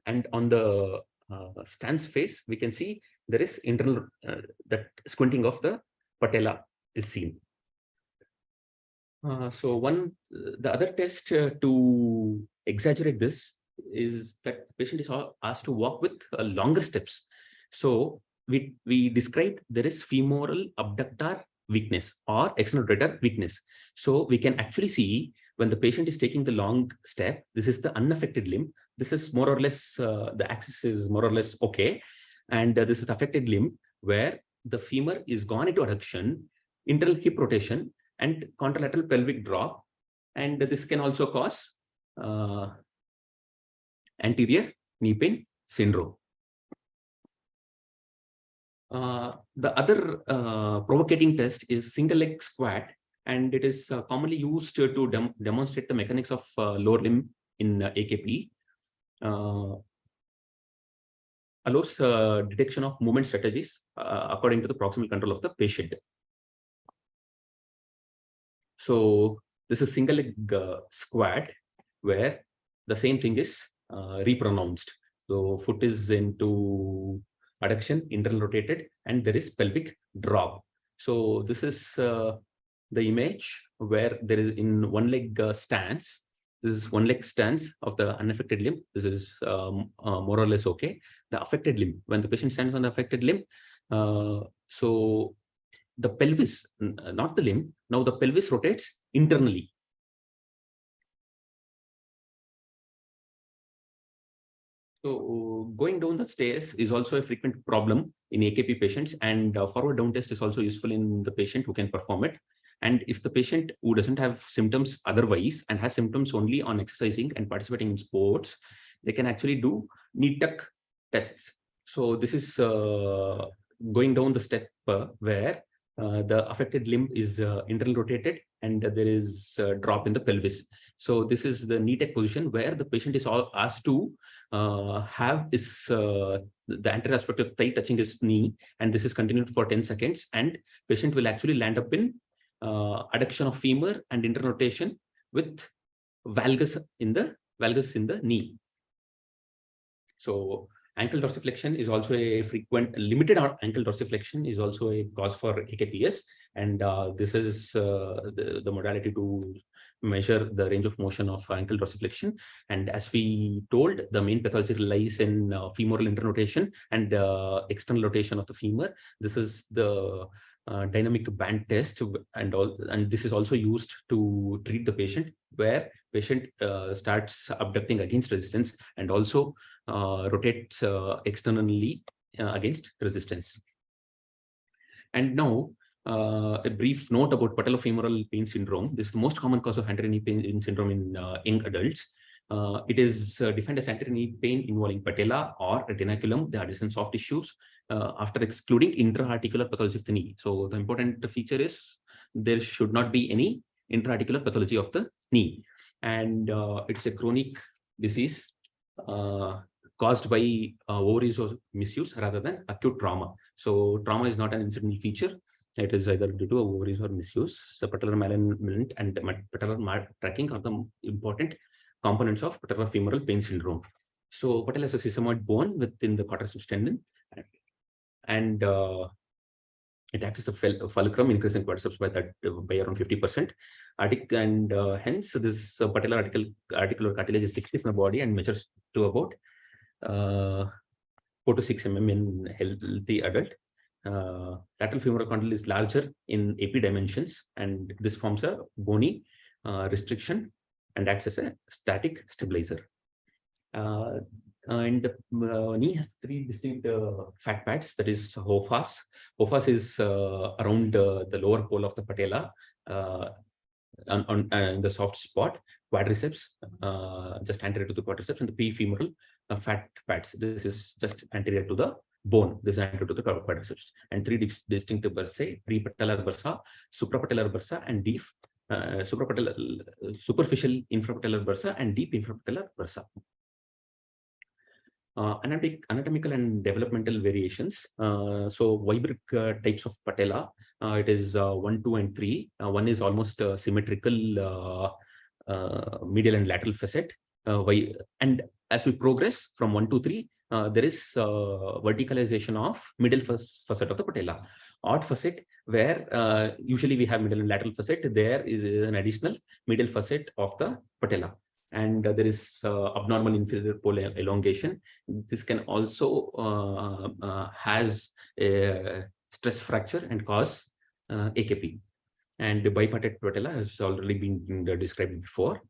And on the stance phase, we can see there is internal, that squinting of the patella is seen. So the other test to exaggerate this is that the patient is asked to walk with longer steps. So we described there is femoral abductor weakness or external rotator weakness. So we can actually see when the patient is taking the long step, this is the unaffected limb. This is more or less, the axis is more or less okay. And this is the affected limb where the femur is gone into adduction, internal hip rotation, and contralateral pelvic drop. And this can also cause anterior knee pain syndrome. The other provocating test is single leg squat, and it is commonly used to demonstrate the mechanics of lower limb in AKP. Allows detection of movement strategies according to the proximal control of the patient. So this is single leg squat where the same thing is repronounced. So foot is into adduction, internal rotated, and there is pelvic drop. So this is the image where there is in one leg stance. This is one leg stance of the unaffected limb. This is more or less okay. The affected limb, when the patient stands on the affected limb, so the pelvis, not the limb, now the pelvis rotates internally. So going down the stairs is also a frequent problem in AKP patients, and forward down test is also useful in the patient who can perform it. And if the patient who doesn't have symptoms otherwise and has symptoms only on exercising and participating in sports, they can actually do knee tuck tests. So this is going down the step where the affected limb is internal rotated and there is a drop in the pelvis. So this is the knee tuck position where the patient is asked to have his the anterior aspect of thigh touching his knee, and this is continued for 10 seconds, and patient will actually land up in adduction of femur and internal rotation with valgus in the knee. So ankle dorsiflexion is also a frequent, limited ankle dorsiflexion is also a cause for AKPS, and this is the modality to measure the range of motion of ankle dorsiflexion. And as we told, the main pathology lies in femoral internal rotation and external rotation of the femur. This is the dynamic band test, and this is also used to treat the patient, where patient starts abducting against resistance and also rotates externally against resistance. And now a brief note about patellofemoral pain syndrome. This is the most common cause of anterior knee pain syndrome in young adults. It is defined as anterior knee pain involving patella or retinaculum, the adjacent soft tissues, after excluding intra-articular pathology of the knee. So the important feature is there should not be any intra-articular pathology of the knee. And it's a chronic disease caused by overuse or misuse rather than acute trauma. So trauma is not an incidental feature. It is either due to overuse or misuse. So patellar malalignment and patellar tracking are the important components of patellofemoral pain syndrome. So patella is a sesamoid bone within the quadriceps tendon, and it acts as a fulcrum, increasing quadriceps by around 50%. And hence this patellar articular cartilage is thickest in the body and measures to about 4 to 6 mm in healthy adult. Lateral femoral condyle is larger in AP dimensions, and this forms a bony restriction and acts as a static stabilizer. And the knee has 3 distinct fat pads, that is hofas. Hofas is around the lower pole of the patella on the soft spot, quadriceps, just anterior to the quadriceps, and the P femoral fat pads. This is just anterior to the bone. This is anterior to the quadriceps. And 3 distinct bursae: prepatellar bursa, suprapatellar bursa, and deep superficial infrapatellar bursa and deep infrapatellar bursa. Anatomical and developmental variations. So Weber types of patella, it is 1, 2, and 3. 1 is almost symmetrical medial and lateral facet. And as we progress from 1 to 3, there is verticalization of middle facet of the patella. Odd facet, where usually we have middle and lateral facet, there is an additional middle facet of the patella. and there is abnormal inferior pole elongation. This can also has a stress fracture and cause AKP. And the bipartite patella has already been described before.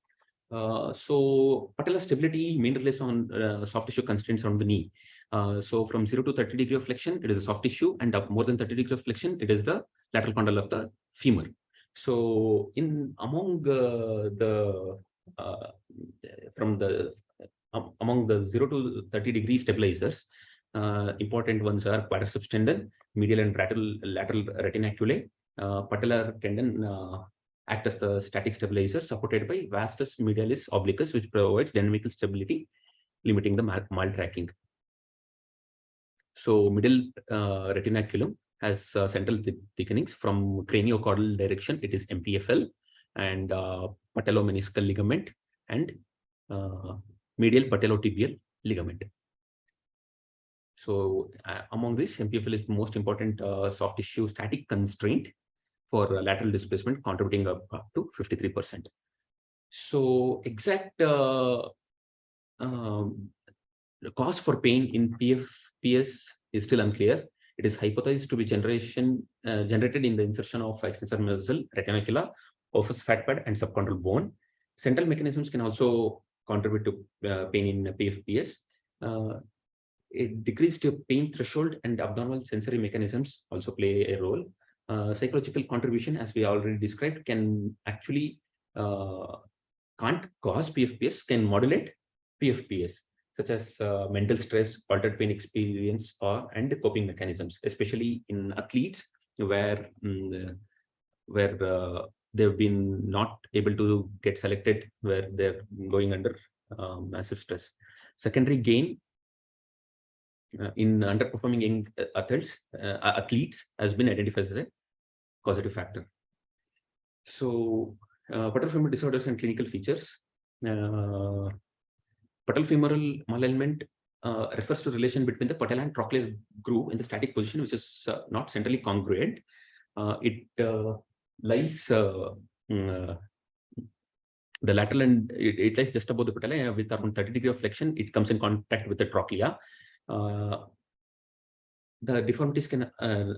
So patella stability mainly relies on soft tissue constraints on the knee. So from 0 to 30 degree of flexion, it is a soft tissue, and up more than 30 degree of flexion, it is the lateral condyle of the femur. So among the 0 to 30 degree stabilizers, important ones are quadriceps tendon, medial and lateral retinaculae, patellar tendon act as the static stabilizer, supported by vastus medialis obliquus, which provides dynamical stability, limiting the mal tracking. So middle retinaculum has central thickenings from craniocaudal direction. It is MPFL, and patellomeniscal ligament, and medial patellotibial ligament. So among this, MPFL is the most important soft tissue static constraint for lateral displacement, contributing up to 53%. So exact cause for pain in PFPS is still unclear. It is hypothesized to be generated in the insertion of extensor muscle, retinacula, office fat pad, and subchondral bone. Central mechanisms can also contribute to pain in PFPS. A decreased pain threshold and abnormal sensory mechanisms also play a role. Psychological contribution, as we already described, can actually can't cause PFPS, can modulate PFPS, such as mental stress, altered pain experience, and coping mechanisms, especially in athletes where they've been not able to get selected, where they're going under massive stress. Secondary gain in underperforming young athletes has been identified as a causative factor. So patellofemoral disorders and clinical features. Patellofemoral malalignment refers to relation between the patella and trochlear groove in the static position, which is not centrally congruent. It lies the lateral, and it lies just above the patella with around 30 degree of flexion. It comes in contact with the trochlea. The deformities can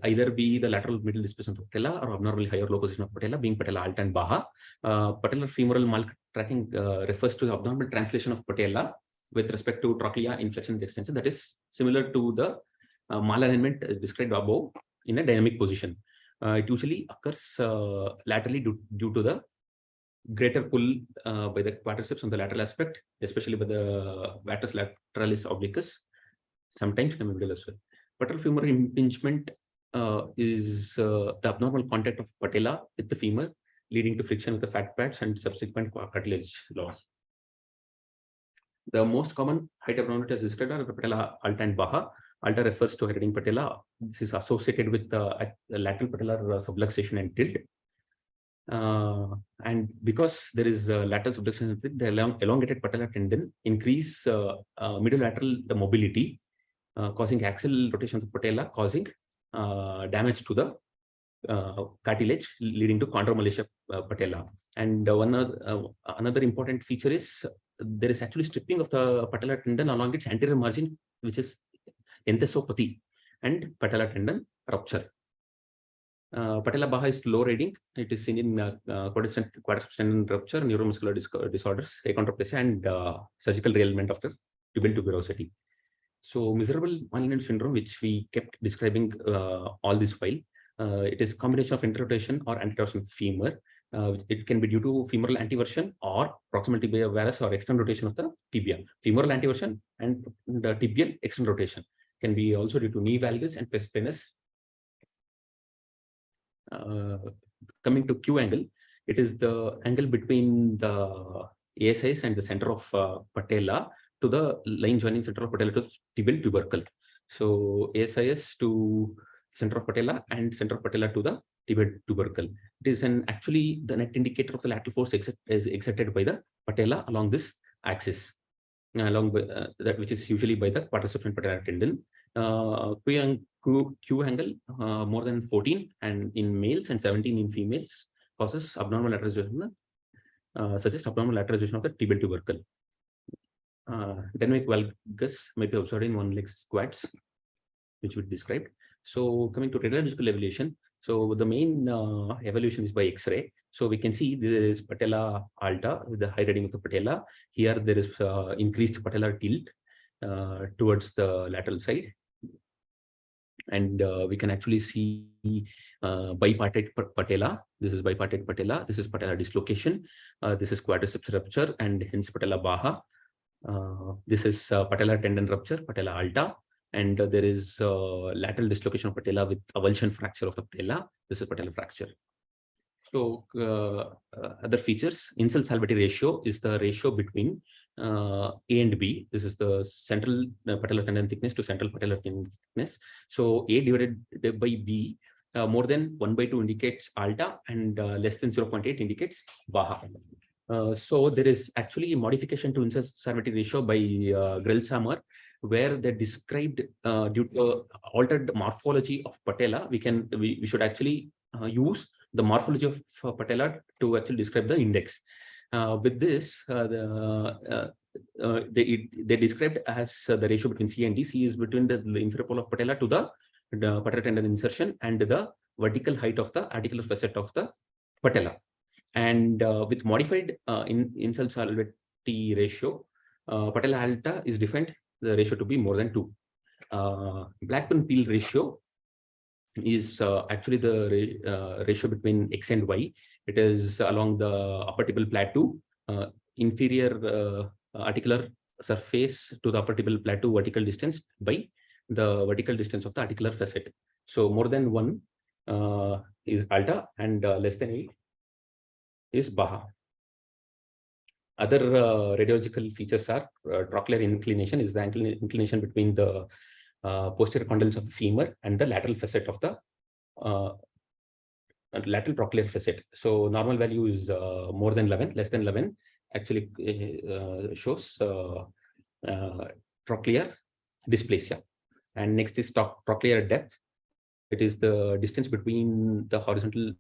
either be the lateral middle displacement of patella or abnormally higher low position of patella, being patella alta and baja. Patellar femoral maltracking refers to the abnormal translation of patella with respect to trochlea inflection and extension, that is similar to the malalignment described above in a dynamic position. It usually occurs laterally due to the greater pull by the quadriceps on the lateral aspect, especially by the vatus lateralis obliquus, sometimes in the middle as well. Patellofemoral impingement is the abnormal contact of patella with the femur, leading to friction with the fat pads and subsequent cartilage loss. The most common height abnormalities described are the patella alta and baja. Alta refers to heading patella. This is associated with the lateral patellar subluxation and tilt. And because there is lateral subluxation, the elongated patellar tendon increase middle-lateral mobility, causing axial rotation of the patella, causing damage to the cartilage, leading to chondromalacia patella. And another important feature is there is actually stripping of the patellar tendon along its anterior margin, which is enthesopathy, and patellar tendon rupture. Patella baja is low reading. It is seen in quadriceps tendon rupture, neuromuscular disorders, achondroplasia, and surgical derailment after tibial tuberosity. So miserable malignant syndrome, which we kept describing all this while, it is a combination of interrotation or antitorsion of the femur. It can be due to femoral anteversion or proximal tibia varus or external rotation of the tibia. Femoral anteversion and the tibial external rotation can be also due to knee valgus and pes penis. Coming to Q angle, it is the angle between the ASIS and the center of patella to the line joining center of patella to tibial tubercle. So ASIS to center of patella and center of patella to the tibial tubercle. It is actually the net indicator of the lateral force is exerted by the patella along this axis, along with, that which is usually by the quadriceps and patellar tendon. Q angle more than 14 and in males and 17 in females causes abnormal lateral suggest abnormal lateralization of the tibial tubercle. Dynamic valgus may be observed in one-leg squats, which we described. So coming to radiological evaluation, so the main evaluation is by X-ray. So we can see this is patella alta with the high reading of the patella. Here there is increased patellar tilt towards the lateral side. And we can actually see bipartite patella. This is bipartite patella. This is patellar dislocation. This is quadriceps rupture and hence patella baja. This is patellar tendon rupture, patella alta. And there is lateral dislocation of patella with avulsion fracture of the patella. This is patellar fracture. So other features, insult salvati ratio is the ratio between A and B. This is the central patellar tendon thickness to central patellar tendon thickness. So A divided by B, more than 1/2 indicates alta and less than 0.8 indicates baja. So there is actually a modification to insult salvati ratio by Grellsamer, where they described due to altered morphology of patella, we should actually use the morphology of patella to actually describe the index. With this, they described as the ratio between C and D. C is between the inferior pole of patella to the patellar tendon insertion and the vertical height of the articular facet of the patella. And with modified insult salvati ratio, patella alta is defined the ratio to be more than 2. Blackburn peel ratio is actually the ratio between X and Y. It is along the upper tibial plateau, inferior articular surface to the upper tibial plateau vertical distance by the vertical distance of the articular facet. So more than 1 is alta and less than 8 is baja. Other radiological features are trochlear inclination is the inclination between the posterior condyles of the femur and the lateral facet of the lateral trochlear facet. So normal value is more than 11, less than 11 actually shows trochlear dysplasia. And next is trochlear depth. It is the distance between the horizontal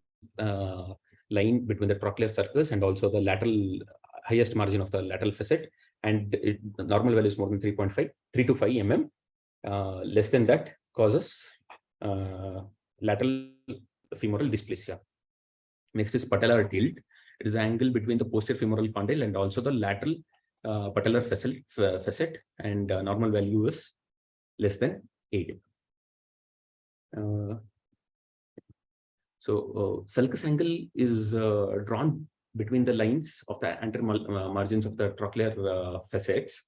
line between the trochlear surface and also the lateral highest margin of the lateral facet, and the normal value is more than 3 to 5 mm. Less than that causes lateral femoral dysplasia. Next is patellar tilt. It is the angle between the posterior femoral condyle and also the lateral patellar facet, and normal value is less than 8. So sulcus angle is drawn between the lines of the anterior margins of the trochlear facets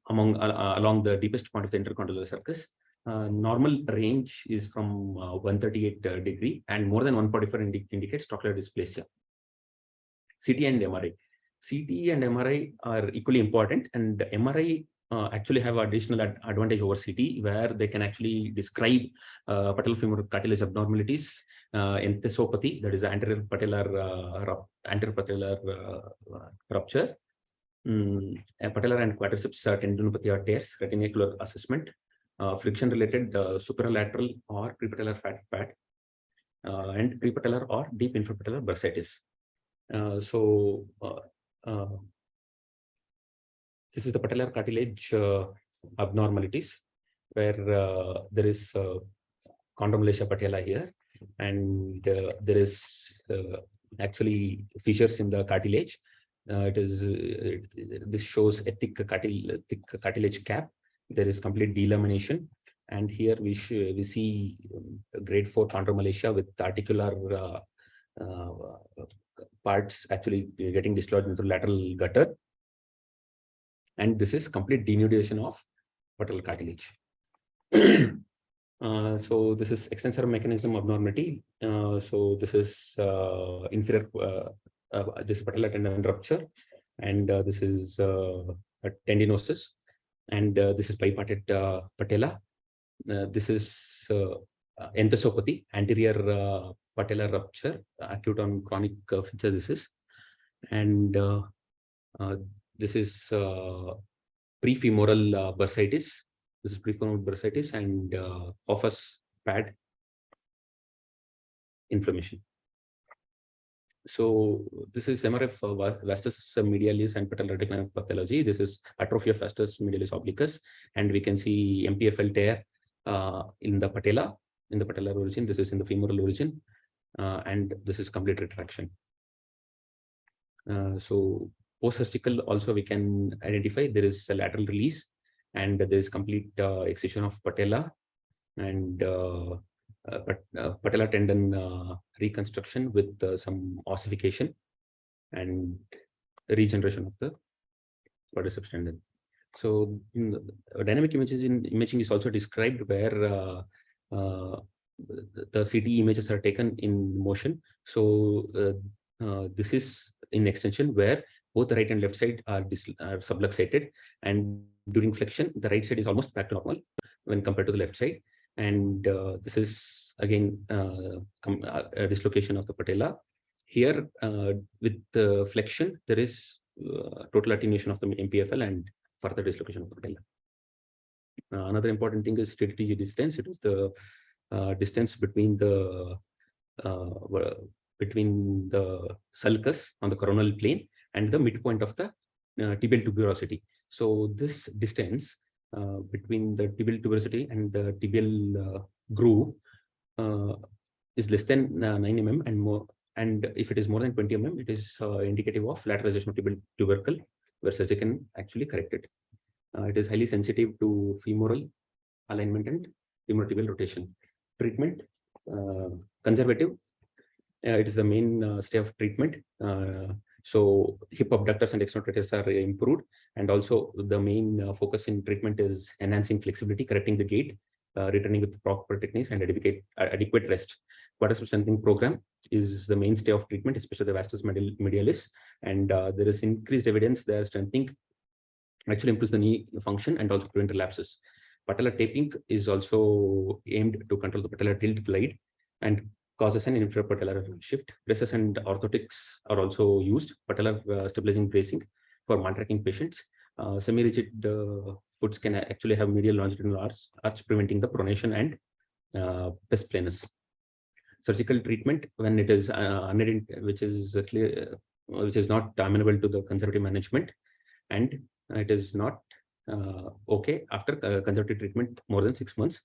along the deepest point of the intercondylar sulcus. Normal range is from 138 degree and more than 144 indicates trochlear dysplasia. CT and MRI. CT and MRI are equally important, and MRI actually have additional advantage over CT, where they can actually describe patellofemoral cartilage abnormalities, enthesopathy, that is the anterior patellar rupture, patellar and quadriceps tendinopathy or tears, retinacular assessment, friction-related superolateral or prepatellar fat pad, and prepatellar or deep infrapatellar bursitis. This is the patellar cartilage abnormalities, where there is chondromalacia patella here, and there is actually fissures in the cartilage. This shows a thick cartilage cap. There is complete delamination, and here we see grade 4 chondromalacia with articular parts actually getting dislodged into lateral gutter. And this is complete denudation of patellar cartilage. So this is extensor mechanism abnormality. So this is inferior, this patellar tendon rupture, and this is a tendinosis, and this is bipartite patella. This is enthesopathy, anterior patellar rupture, acute on chronic feature. This is, and this is prefemoral bursitis. This is prefemoral bursitis and office pad inflammation. So this is MRF vastus medialis and patellar decline pathology. This is atrophy of vastus medialis obliquus, and we can see MPFL tear in the patella, in the patellar origin. This is in the femoral origin, and this is complete retraction. So post-surgical also we can identify there is a lateral release, and there is complete excision of patella, and patellar tendon reconstruction with some ossification and regeneration of the quadriceps tendon. So dynamic imaging is also described where the CT images are taken in motion. So this is in extension where both the right and left side are subluxated, and during flexion the right side is almost back to normal when compared to the left side. And this is again a dislocation of the patella. Here with the flexion there is total attenuation of the MPFL and further dislocation of the patella. Another important thing is TTG distance. It is the distance between the sulcus on the coronal plane and the midpoint of the tibial tuberosity. So this distance between the tibial tuberosity and the tibial groove is less than 9 mm and more. And if it is more than 20 mm, it is indicative of lateralization of tibial tubercle, where surgery can actually correct it. It is highly sensitive to femoral alignment and femorotibial rotation. Treatment, conservative. It is the main stay of treatment. So hip abductors and external are improved, and also the main focus in treatment is enhancing flexibility, correcting the gait, returning with proper techniques, and adequate rest. Quadriceps strengthening program is the mainstay of treatment, especially the vastus medialis, and there is increased evidence that strengthening actually improves the knee function and also prevent relapses. Patellar taping is also aimed to control the patellar tilt glide and causes an inferior patellar shift. Braces and orthotics are also used. Patellar stabilizing bracing for maltracking patients. Semi-rigid foots can actually have medial longitudinal arch preventing the pronation and pes planus. Surgical treatment when it is which is not amenable to the conservative management, and it is not okay after conservative treatment more than 6 months.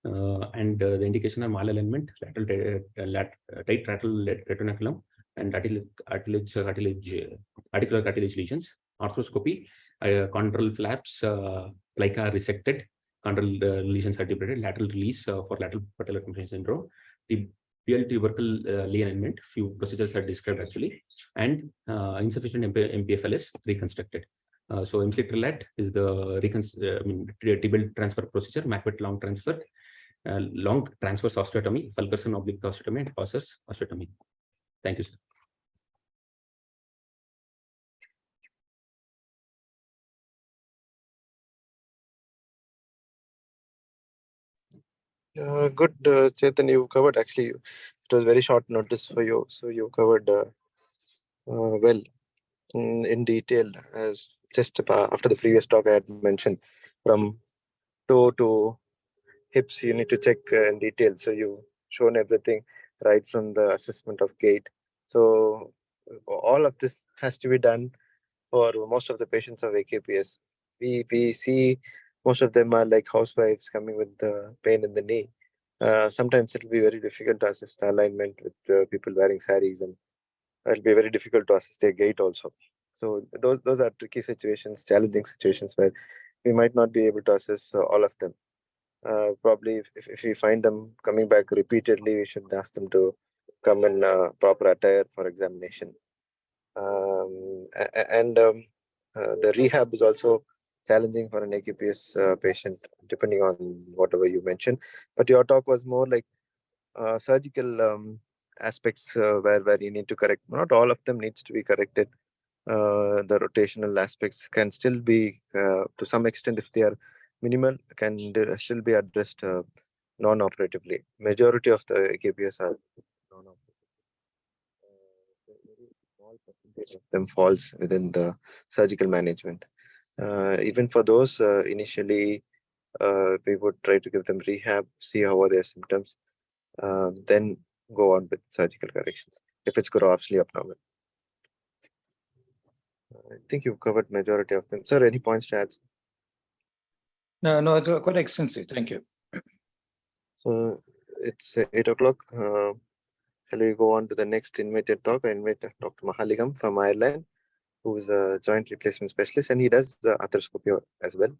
And the indication are malalignment, tight lateral retinaculum, and articular cartilage lesions. Arthroscopy, chondral flaps, plica resected, chondral lesions are debridated, lateral release for lateral patellar compression syndrome. Tibial tubercle realignment, few procedures are described actually, and insufficient MPFL is reconstructed. So MCLIT is the tibial transfer procedure, Macbeth long transfer, long transverse osteotomy, Fulkerson oblique osteotomy, and Hauser's osteotomy. Thank you, sir. Good, Chetan, you covered actually. It was very short notice for you, so you covered well in detail. As just after the previous talk, I had mentioned from toe to hips, you need to check in detail. So you've shown everything right from the assessment of gait. So all of this has to be done for most of the patients of AKPS. We see most of them are like housewives coming with the pain in the knee. Sometimes it will be very difficult to assess the alignment with people wearing saris, and it will be very difficult to assess their gait also. So those are tricky situations, challenging situations where we might not be able to assess all of them. Probably if we find them coming back repeatedly, we should ask them to come in proper attire for examination. The rehab is also challenging for an AKPS patient, depending on whatever you mentioned. But your talk was more like surgical aspects where you need to correct. Not all of them needs to be corrected. The rotational aspects can still be, to some extent, if they are minimal, can still be addressed non-operatively. Majority of the AKPS are non-operative. Very small percentage of them falls within the surgical management. Even for those, initially, we would try to give them rehab, see how are their symptoms. Then go on with surgical corrections if it's grossly abnormal. I think you've covered majority of them. Sir, any points to add? No, it's quite extensive. Thank you. So it's 8 o'clock. Shall we go on to the next invited talk? I invite Dr. Mahaligam from Ireland, who is a joint replacement specialist, and he does the arthroscopy as well.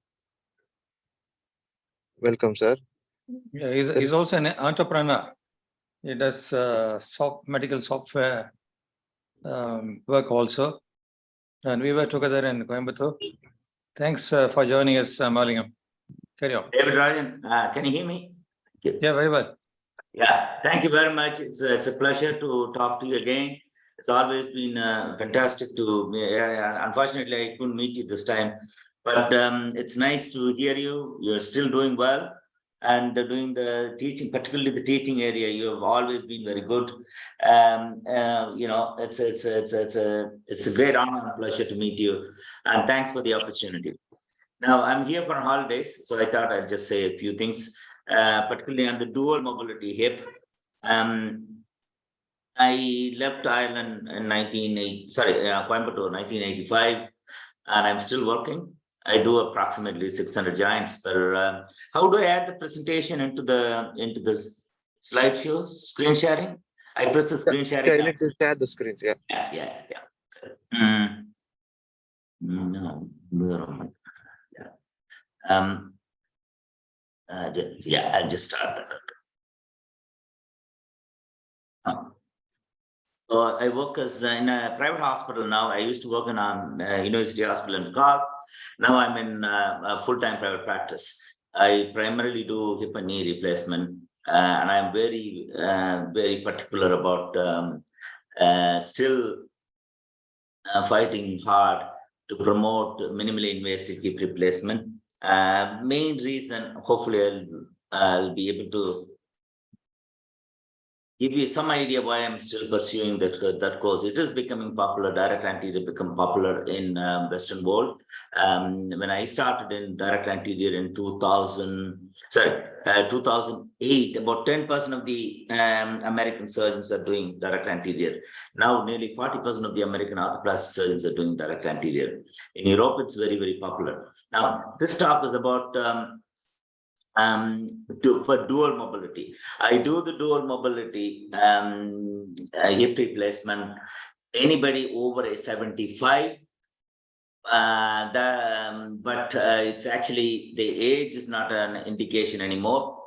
Welcome, sir. Yeah, he's also an entrepreneur. He does medical software work also. And we were together in Coimbatore. Thanks for joining us, Mahaligam. Carry on. David Rajan, can you hear me? Yeah, very well. Yeah, thank you very much. It's a pleasure to talk to you again. It's always been fantastic to me. Unfortunately, I couldn't meet you this time, but it's nice to hear you. You're still doing well and doing the teaching, particularly the teaching area. You have always been very good. You know, it's a great honor and pleasure to meet you. And thanks for the opportunity. Now, I'm here for holidays, so I thought I'd just say a few things, particularly on the dual mobility hip. I left Ireland in Coimbatore, 1985, and I'm still working. I do approximately 600 joints per. How do I add the presentation into this slideshow screen sharing? I press the screen sharing. Yeah, you need to share the screens. Yeah. Yeah. No. Yeah. I'll just start that. So I work as in a private hospital now. I used to work in a university hospital in Cork. Now I'm in a full-time private practice. I primarily do hip and knee replacement, and I'm very, very particular about still fighting hard to promote minimally invasive hip replacement. Main reason, hopefully I'll be able to give you some idea why I'm still pursuing that course. It is becoming popular. Direct anterior become popular in Western world. When I started in direct anterior in 2008, about 10% of the American surgeons are doing direct anterior. Now, nearly 40% of the American arthroplasty surgeons are doing direct anterior. In Europe, it's very, very popular. Now, this talk is about for dual mobility. I do the dual mobility hip replacement. Anybody over 75, but it's actually the age is not an indication anymore.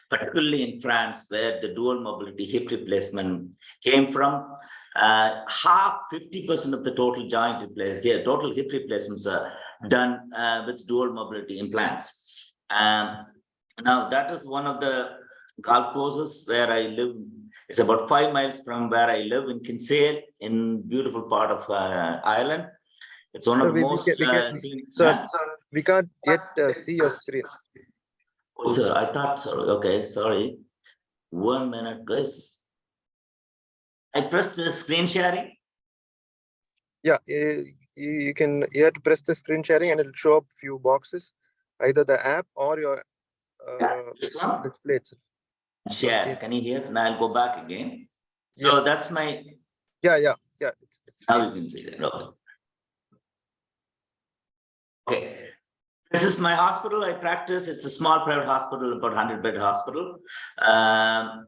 Particularly in France, where the dual mobility hip replacement came from, 50% of the total joint replacement here, total hip replacements are done with dual mobility implants. Now that is one of the golf courses where I live. It's about 5 miles from where I live in Kinsale, in beautiful part of Ireland. It's one of the most. We can't yet see your screen. Oh, sir, I thought so. Okay, sorry. 1 minute, guys. I pressed the screen sharing. Yeah, you have to press the screen sharing, and it'll show up few boxes, either the app or your display itself. Share. Okay. Can you hear? Now I'll go back again. So yeah. That's my. Yeah. It's now you can see that. Okay. This is my hospital. I practice. It's a small private hospital, about 100-bed hospital. I'm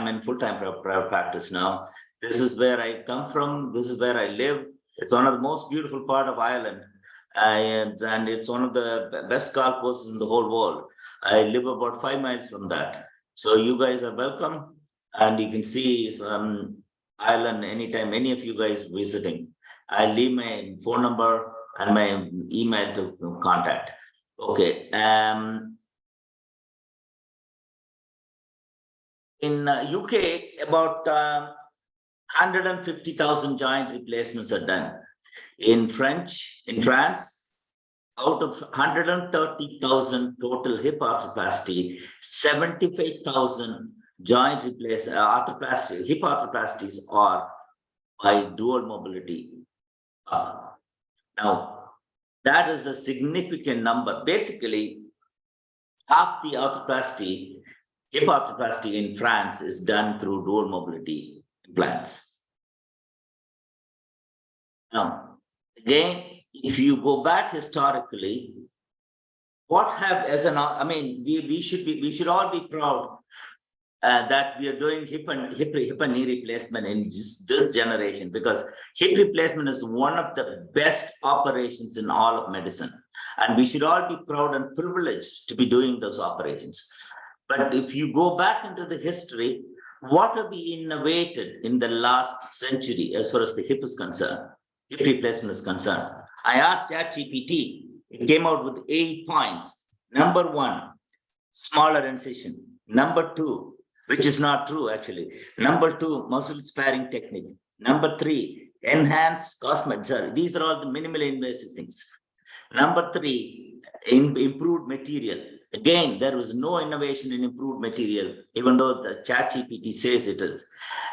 in full-time private practice now. This is where I come from. This is where I live. It's one of the most beautiful part of Ireland. And it's one of the best golf courses in the whole world. I live about 5 miles from that. So you guys are welcome. And you can see Ireland anytime, any of you guys visiting. I leave my phone number and my email to contact. Okay. In UK, about 150,000 joint replacements are done. In France, out of 130,000 total hip arthroplasty, 75,000 joint hip arthroplasties are by dual mobility. Now, that is a significant number. Basically, half the arthroplasty hip arthroplasty in France is done through dual mobility implants. Now, again, if you go back historically, what have as an, I mean, we should all be proud that we are doing hip and knee replacement in this generation, because hip replacement is one of the best operations in all of medicine. And we should all be proud and privileged to be doing those operations. But if you go back into the history, what have we innovated in the last century as far as the hip is concerned, hip replacement is concerned? I asked ChatGPT, it came out with 8 points. Number 1, smaller incision. Number 2, which is not true actually. Number 2, muscle sparing technique. Number 3, enhanced cosmetic. These are all the minimally invasive things. Number 3, improved material. Again, there was no innovation in improved material, even though the ChatGPT says it is.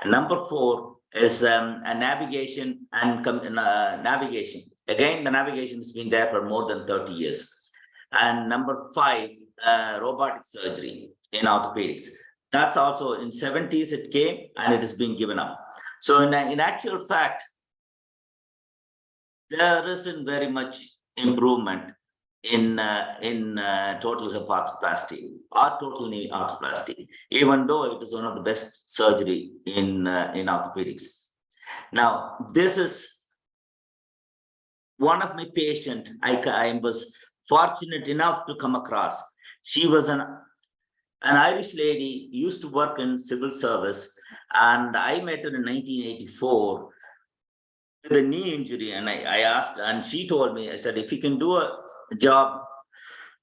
Number 4 is a navigation and navigation. Again, the navigation has been there for more than 30 years. And number 5, robotic surgery in orthopedics. That's also in 70s it came and it has been given up. So in actual fact, there isn't very much improvement in total hip arthroplasty or total knee arthroplasty, even though it is one of the best surgery in orthopedics. Now, this is one of my patients I was fortunate enough to come across. She was an Irish lady, used to work in civil service, and I met her in 1984 with a knee injury, and I asked, and she told me, I said, if you can do a job,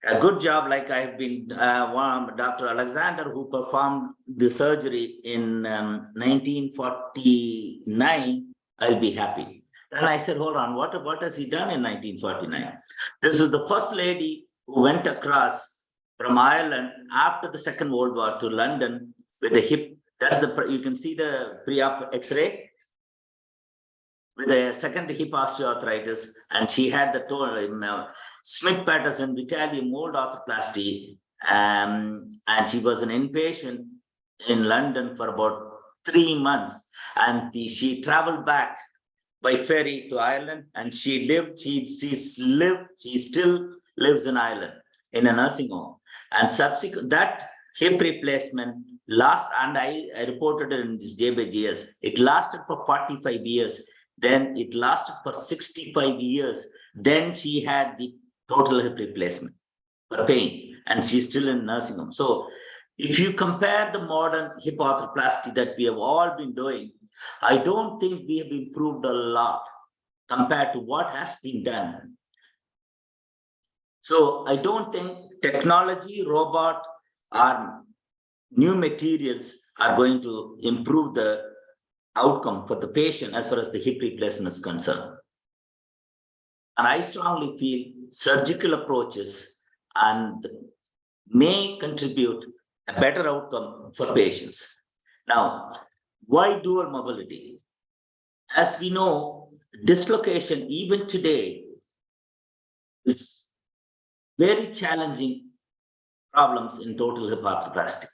a good job like I've been, Dr. Alexander, who performed the surgery in 1949, I'll be happy. And I said, hold on, what has he done in 1949? This is the first lady who went across from Ireland after the Second World War to London with a hip. That's you can see the pre-op X-ray with a second hip osteoarthritis, and she had the Smith-Patterson-Vitale mold arthroplasty, and she was an inpatient in London for about 3 months, and she traveled back by ferry to Ireland, and she still lives in Ireland in a nursing home. And subsequent that hip replacement and I reported it in this JBGS, it lasted for 45 years. Then it lasted for 65 years. Then she had the total hip replacement for pain, and she's still in nursing home. So if you compare the modern hip arthroplasty that we have all been doing, I don't think we have improved a lot compared to what has been done. So I don't think technology, robot, or new materials are going to improve the outcome for the patient as far as the hip replacement is concerned. And I strongly feel surgical approaches and may contribute a better outcome for patients. Now, why dual mobility? As we know, dislocation even today is very challenging problems in total hip arthroplasty.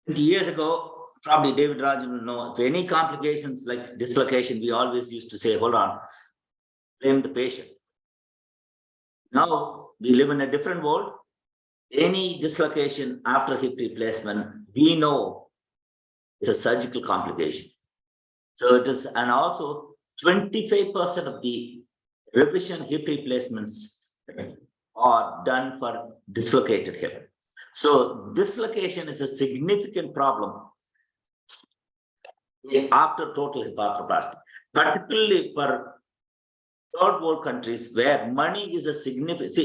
20 years ago, probably David Rajan will know, if any complications like dislocation, we always used to say, hold on, blame the patient. Now we live in a different world. Any dislocation after hip replacement, we know it's a surgical complication. So it is, and also 25% of the revision hip replacements are done for dislocated hip. So dislocation is a significant problem after total hip arthroplasty, particularly for third world countries where money is a significant,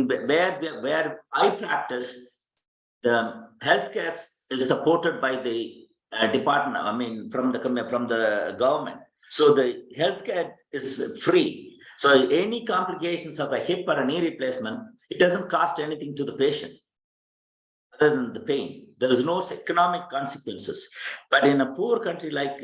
where I practice, the healthcare is supported by the department, from the government. So the healthcare is free. So any complications of a hip or a knee replacement, it doesn't cost anything to the patient other than the pain. There is no economic consequences. But in a poor country like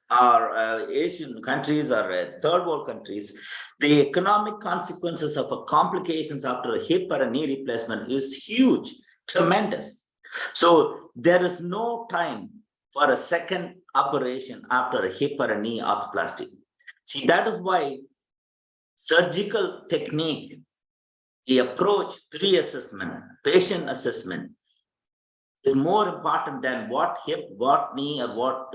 our Asian countries or third world countries, the economic consequences of complications after a hip or a knee replacement is huge. tremendous. So there is no time for a second operation after a hip or a knee arthroplasty. See, that is why surgical technique, the approach, pre-assessment, patient assessment is more important than what hip, what knee, or what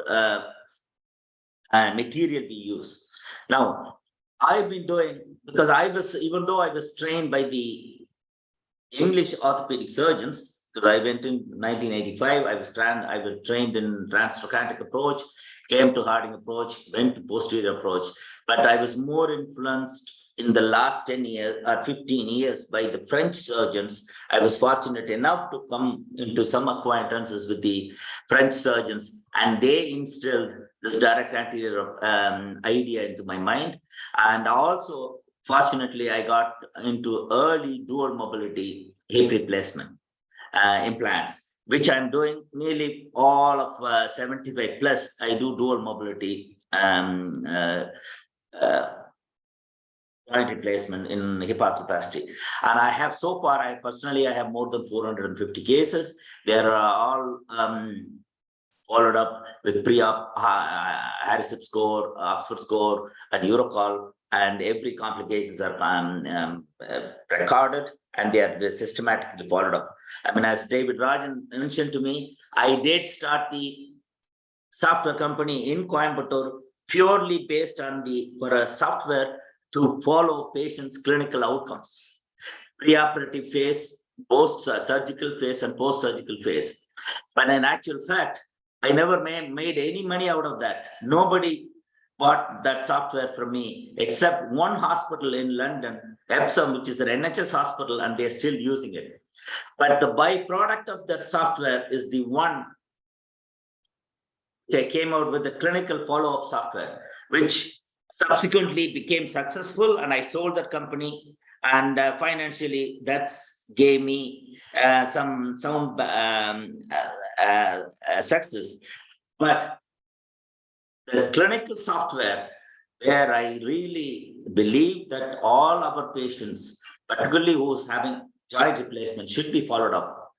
material we use. Now, I've been doing, because even though I was trained by the English orthopedic surgeons, because I went in 1985, I was trained in transtrochanteric approach, came to Harding approach, went to posterior approach, but I was more influenced in the last 10 years or 15 years by the French surgeons. I was fortunate enough to come into some acquaintances with the French surgeons, and they instilled this direct anterior idea into my mind. And also, fortunately, I got into early dual mobility hip replacement implants, which I'm doing nearly all of 75 plus. I do dual mobility joint replacement in hip arthroplasty. And I have so far, I have more than 450 cases. They are all followed up with pre-op Harris-Hip score, Oxford score, and Eurocall, and every complications are recorded, and they are systematically followed up. I mean, as David Rajan mentioned to me, I did start the software company in Coimbatore purely based on for a software to follow patients' clinical outcomes, preoperative phase, post-surgical phase, and post-surgical phase. But in actual fact, I never made any money out of that. Nobody bought that software from me, except one hospital in London, Epsom, which is an NHS hospital, and they're still using it. But the byproduct of that software is the one which I came out with, the clinical follow-up software, which subsequently became successful, and I sold that company, and financially that's gave me some success. But the clinical software, where I really believe that all our patients, particularly who's having joint replacement, should be followed up.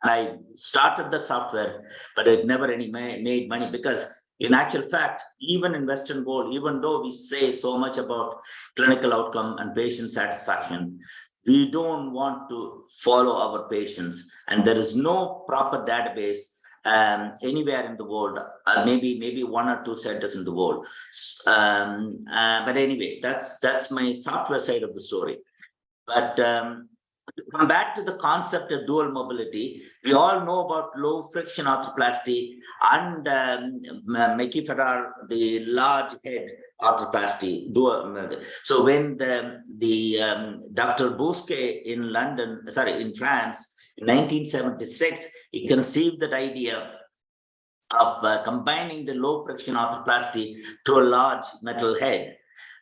And I started the software, but it never made money, because in actual fact, even in Western world, even though we say so much about clinical outcome and patient satisfaction, we don't want to follow our patients, and there is no proper database anywhere in the world, maybe one or two centers in the world. But anyway, that's my software side of the story. But to come back to the concept of dual mobility, we all know about low friction arthroplasty and Meki-Ferrar, the large head arthroplasty. So when Dr. Bousquet in France, in 1976, he conceived that idea of combining the low friction arthroplasty to a large metal head.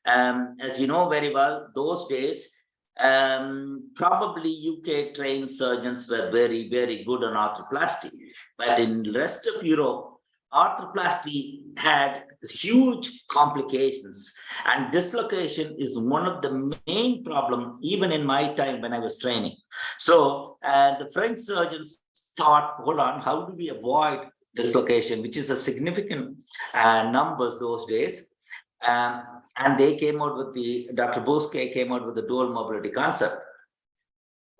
As you know very well, those days, probably UK trained surgeons were very, very good on arthroplasty, but in the rest of Europe, arthroplasty had huge complications, and dislocation is one of the main problems even in my time when I was training. So the French surgeons thought, hold on, how do we avoid dislocation, which is a significant numbers those days. And they came out with Dr. Bousquet came out with the dual mobility concept.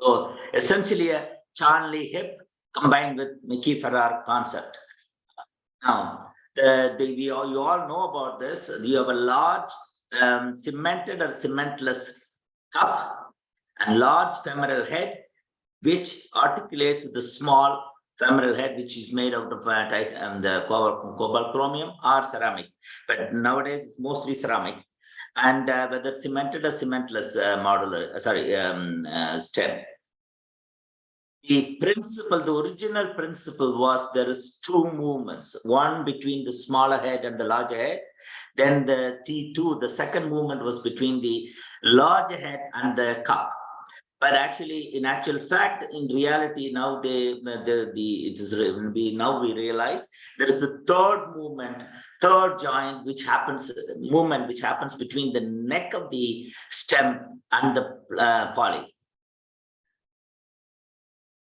So essentially a Charnley hip combined with Meki-Ferrar concept. Now, you all know about this. You have a large cemented or cementless cup and large femoral head, which articulates with the small femoral head, which is made out of the cobalt chromium or ceramic, but nowadays it's mostly ceramic. And whether cemented or cementless stem. The original principle was there is two movements, one between the smaller head and the larger head. Then the T2, the second movement was between the larger head and the cup. But actually, in actual fact, in reality, now we realize there is a third joint which happens between the neck of the stem and the poly.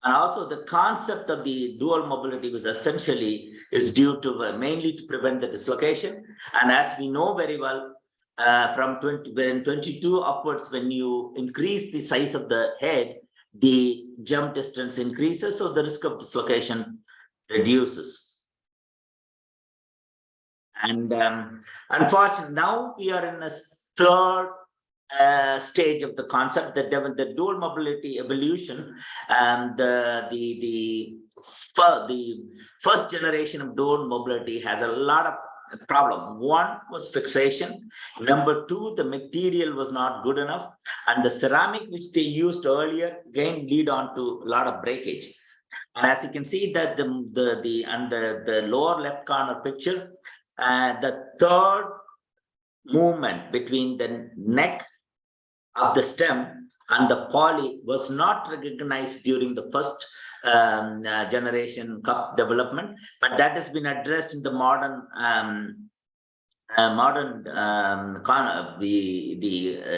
And also the concept of the dual mobility was essentially is due to mainly to prevent the dislocation. And as we know very well, from 22 upwards, when you increase the size of the head, the jump distance increases, so the risk of dislocation reduces. And unfortunately, now we are in a third stage of the concept, the dual mobility evolution, and the first generation of dual mobility has a lot of problem. One was fixation. Number two, the material was not good enough, and the ceramic which they used earlier again lead on to a lot of breakage. And as you can see that the lower left corner picture, the third movement between the neck of the stem and the poly was not recognized during the first generation cup development, but that has been addressed in the modern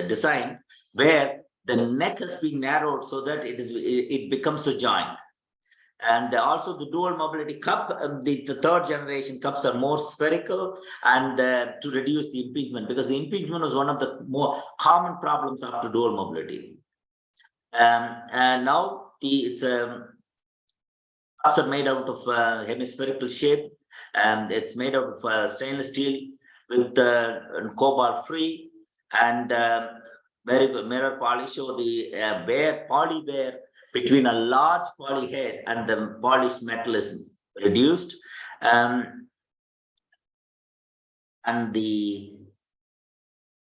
design, where the neck has been narrowed so that it becomes a joint. And also the dual mobility cup, the third generation cups are more spherical, and to reduce the impingement, because the impingement was one of the more common problems after dual mobility. And now cups are made out of hemispherical shape, and it's made out of stainless steel with cobalt free, and very good mirror polish. So the poly wear between a large poly head and the polished metal is reduced, and the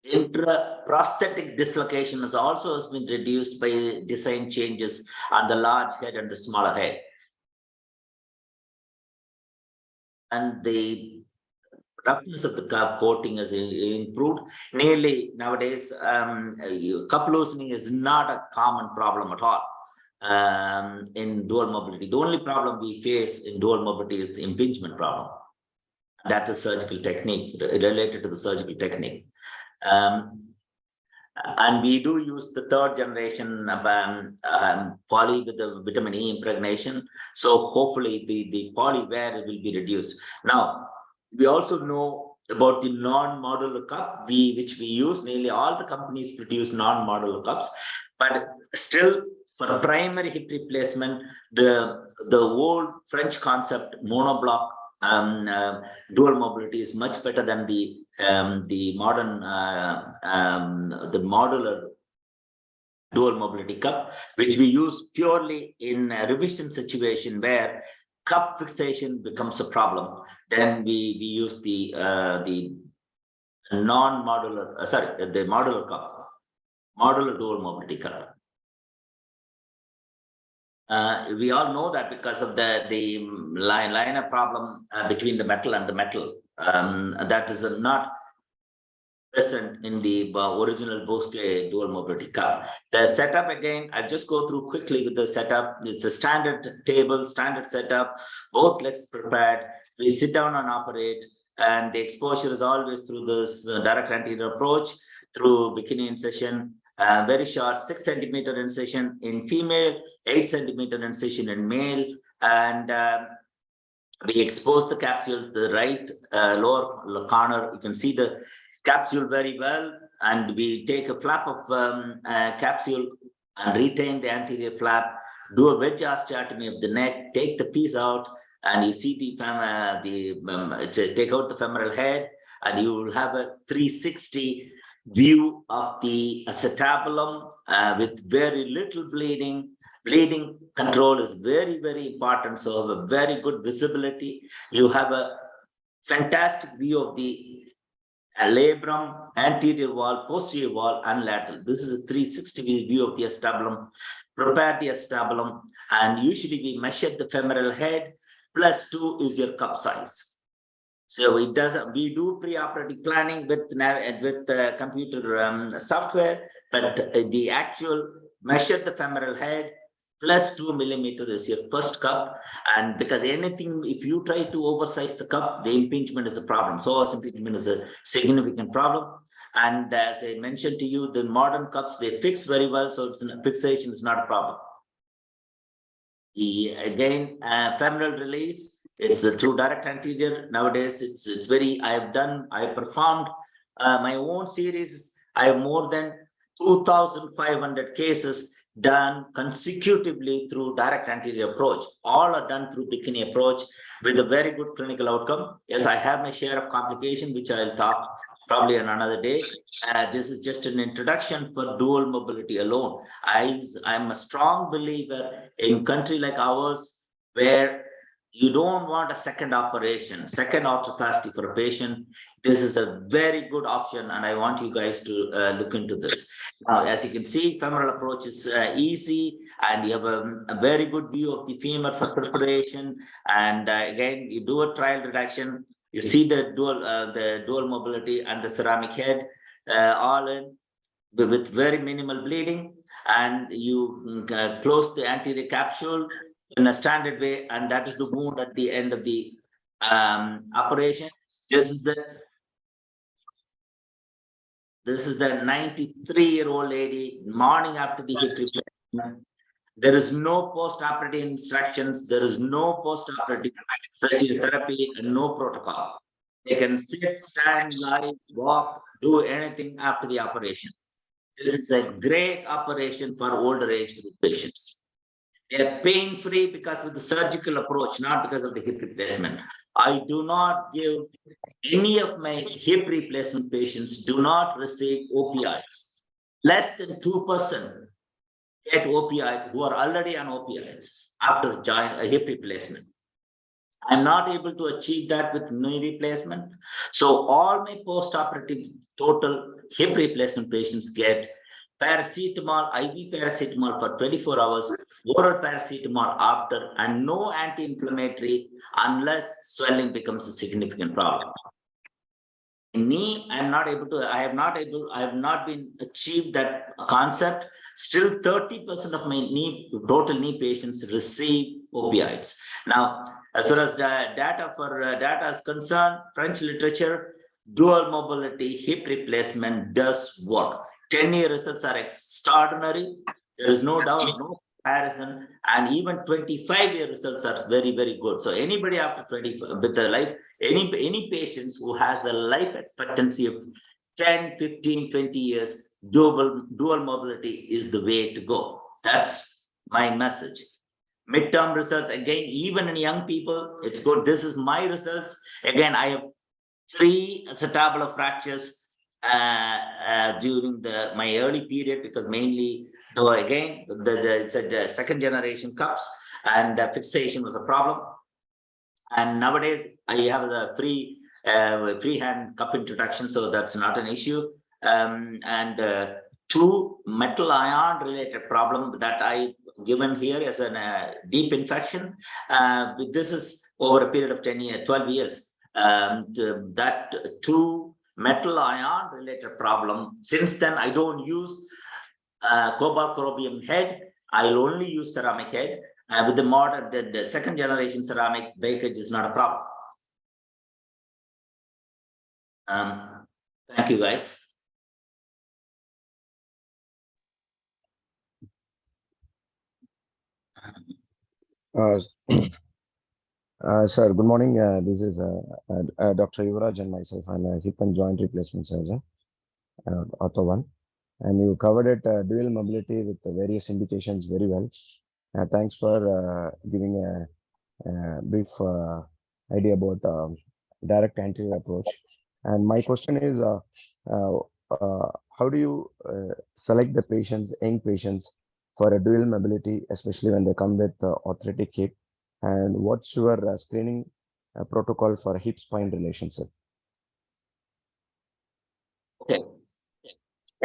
intra-prosthetic dislocation has also been reduced by design changes on the large head and the smaller head. And the roughness of the cup coating has improved. Nearly nowadays, cup loosening is not a common problem at all. In dual mobility, the only problem we face in dual mobility is the impingement problem. That is surgical technique, related to the surgical technique. And we do use the third generation poly with the vitamin E impregnation. So hopefully the poly wear will be reduced. Now, we also know about the non-modular cup, which we use. Nearly all the companies produce non-modular cups, but still, for primary hip replacement, the old French concept monoblock dual mobility is much better than the modern the modular dual mobility cup, which we use purely in a revision situation where cup fixation becomes a problem. Then we use the non-modular, the modular cup, modular dual mobility cup. We all know that because of the liner problem between the metal and the metal, that is not present in the original Bosque dual mobility cup. The setup, again, I'll just go through quickly with the setup. It's a standard table, standard setup, both legs prepared. We sit down and operate, and the exposure is always through this direct anterior approach, through bikini incision. Very short 6 centimeter incision in female, 8 centimeter incision in male, and we expose the capsule to the right lower corner. You can see the capsule very well, and we take a flap of capsule and retain the anterior flap, do a wedge osteotomy of the neck, take the piece out, and you see take out the femoral head, and you will have a 360 view of the acetabulum with very little bleeding. Bleeding control is very, very important. So have a very good visibility. You have a fantastic view of the labrum, anterior wall, posterior wall, and lateral. This is a 360 view of the acetabulum. Prepare the acetabulum, and usually we measure the femoral head. +2 is your cup size. So it does. We do pre-operative planning with computer software, but the actual measure the femoral head +2 millimeter is your first cup. And because anything, if you try to oversize the cup, the impingement is a problem. So impingement is a significant problem. And as I mentioned to you, the modern cups, they fix very well. So fixation is not a problem. Again, femoral release, it's through direct anterior. Nowadays, it's very, I performed my own series. I have more than 2,500 cases done consecutively through direct anterior approach. All are done through bikini approach with a very good clinical outcome. Yes, I have my share of complication, which I'll talk probably on another day. This is just an introduction for dual mobility alone. I'm a strong believer in country like ours, where you don't want a second operation, second arthroplasty for a patient. This is a very good option, and I want you guys to look into this. Now, as you can see, femoral approach is easy, and you have a very good view of the femur for preparation. And again, you do a trial reduction. You see the dual mobility and the ceramic head all in with very minimal bleeding, and you close the anterior capsule in a standard way, and that is the wound at the end of the operation. This is the 93-year-old lady, morning after the hip replacement. There is no post-operative instructions. There is no post-operative physiotherapy and no protocol. They can sit, stand, lie, walk, do anything after the operation. This is a great operation for older age group patients. They are pain-free because of the surgical approach, not because of the hip replacement. I do not give any of my hip replacement patients do not receive opioids. Less than 2% get opioid who are already on opioids after a hip replacement. I'm not able to achieve that with knee replacement. So all my post-operative total hip replacement patients get paracetamol, IV paracetamol for 24 hours, oral paracetamol after, and no anti-inflammatory unless swelling becomes a significant problem. Knee, I have not been achieved that concept. Still 30% of my total knee patients receive opioids. Now, as far as the data is concerned, French literature, dual mobility hip replacement does work. 10-year results are extraordinary. There is no doubt, no comparison, and even 25-year results are very, very good. So anybody after 25 with the life, any patients who has a life expectancy of 10, 15, 20 years, dual mobility is the way to go. That's my message. Midterm results, again, even in young people, it's good. This is my results. Again, I have 3 acetabular fractures during my early period, because mainly, though again, it's a second generation cups, and fixation was a problem. And nowadays I have the freehand cup introduction, so that's not an issue. And 2 metal ion related problem that I given here as a deep infection. This is over a period of 12 years. That 2 metal ion related problem. Since then, I don't use cobalt chromium head. I'll only use ceramic head. With the modern, the second generation ceramic breakage is not a problem. Thank you, guys. Sir, good morning. This is Dr. Yuvraj and myself. I'm a hip and joint replacement surgeon, Auto 1. And you covered it, dual mobility with various indications very well. Thanks for giving a brief idea about direct anterior approach. And my question is, how do you select the patients, young patients, for a dual mobility, especially when they come with arthritic hip? And what's your screening protocol for hip-spine relationship? Okay.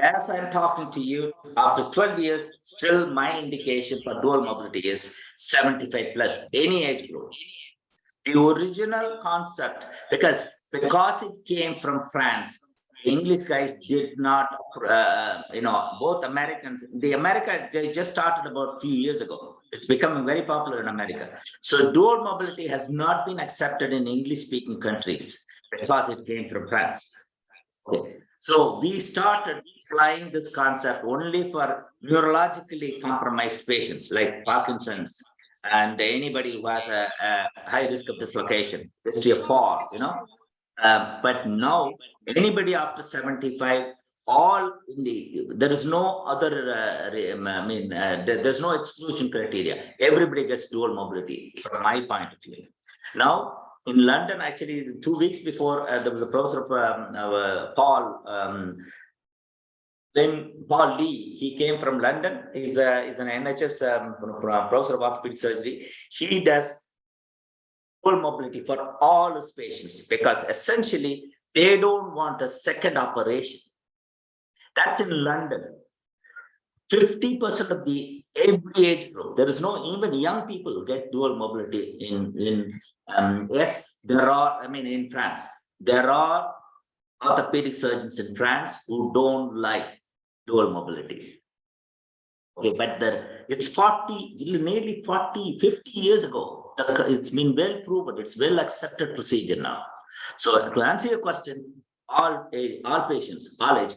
As I'm talking to you, after 12 years, still my indication for dual mobility is 75 plus, any age group. The original concept, because it came from France, the English guys did not, both Americans, they just started about a few years ago. It's becoming very popular in America. So dual mobility has not been accepted in English-speaking countries because it came from France. Okay. So we started applying this concept only for neurologically compromised patients like Parkinson's and anybody who has a high risk of dislocation, history of fall, but now anybody after 75, all in there is no other, there's no exclusion criteria. Everybody gets dual mobility from my point of view. Now, in London, actually, 2 weeks before, there was a professor of Paul Lee. He came from London. He's an NHS professor of orthopedic surgery. He does full mobility for all his patients because essentially they don't want a second operation. That's in London. 50% of the every age group. There is no even young people who get dual mobility yes, there are. I mean, in France, there are orthopedic surgeons in France who don't like dual mobility. Okay, but it's nearly 40, 50 years ago. It's been well proven. It's well accepted procedure now. So to answer your question, all patients, all age.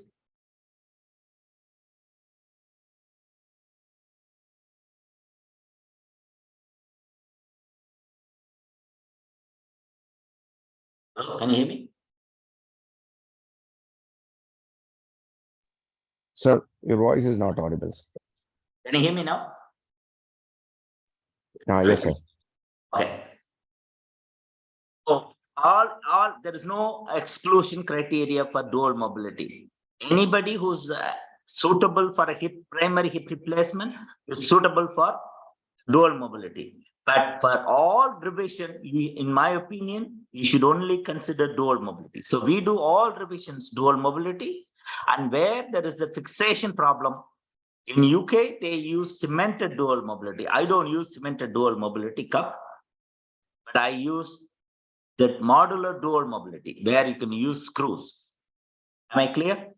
Hello, can you hear me? Sir, your voice is not audible. Can you hear me now? Yes, sir. Okay. So there is no exclusion criteria for dual mobility. Anybody who's suitable for a primary hip replacement is suitable for dual mobility. But for all revision, in my opinion, you should only consider dual mobility. So we do all revisions dual mobility, and where there is a fixation problem, in UK, they use cemented dual mobility. I don't use cemented dual mobility cup, but I use that modular dual mobility where you can use screws. Am I clear?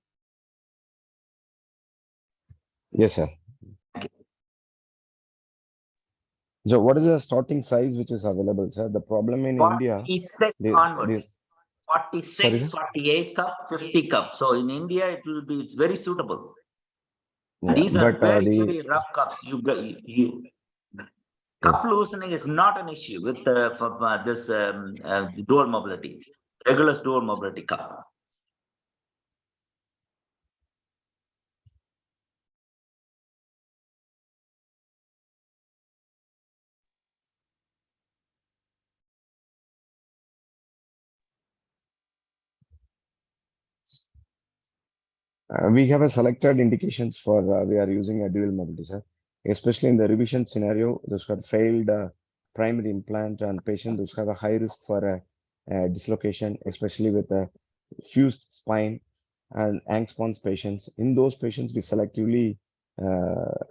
Yes, sir. Okay. So what is the starting size which is available, sir? The problem in India. 46 onwards. 46, 48 cup, 50 cup. So in India, it's very suitable. Yeah, these are very, the very rough cups. Cup loosening is not an issue with this dual mobility, regular dual mobility cup. we have a selected indications for we are using a dual mobility, sir. Especially in the revision scenario, those have failed primary implant and patients those have a high risk for dislocation, especially with a fused spine and Angstpon's patients. In those patients, we selectively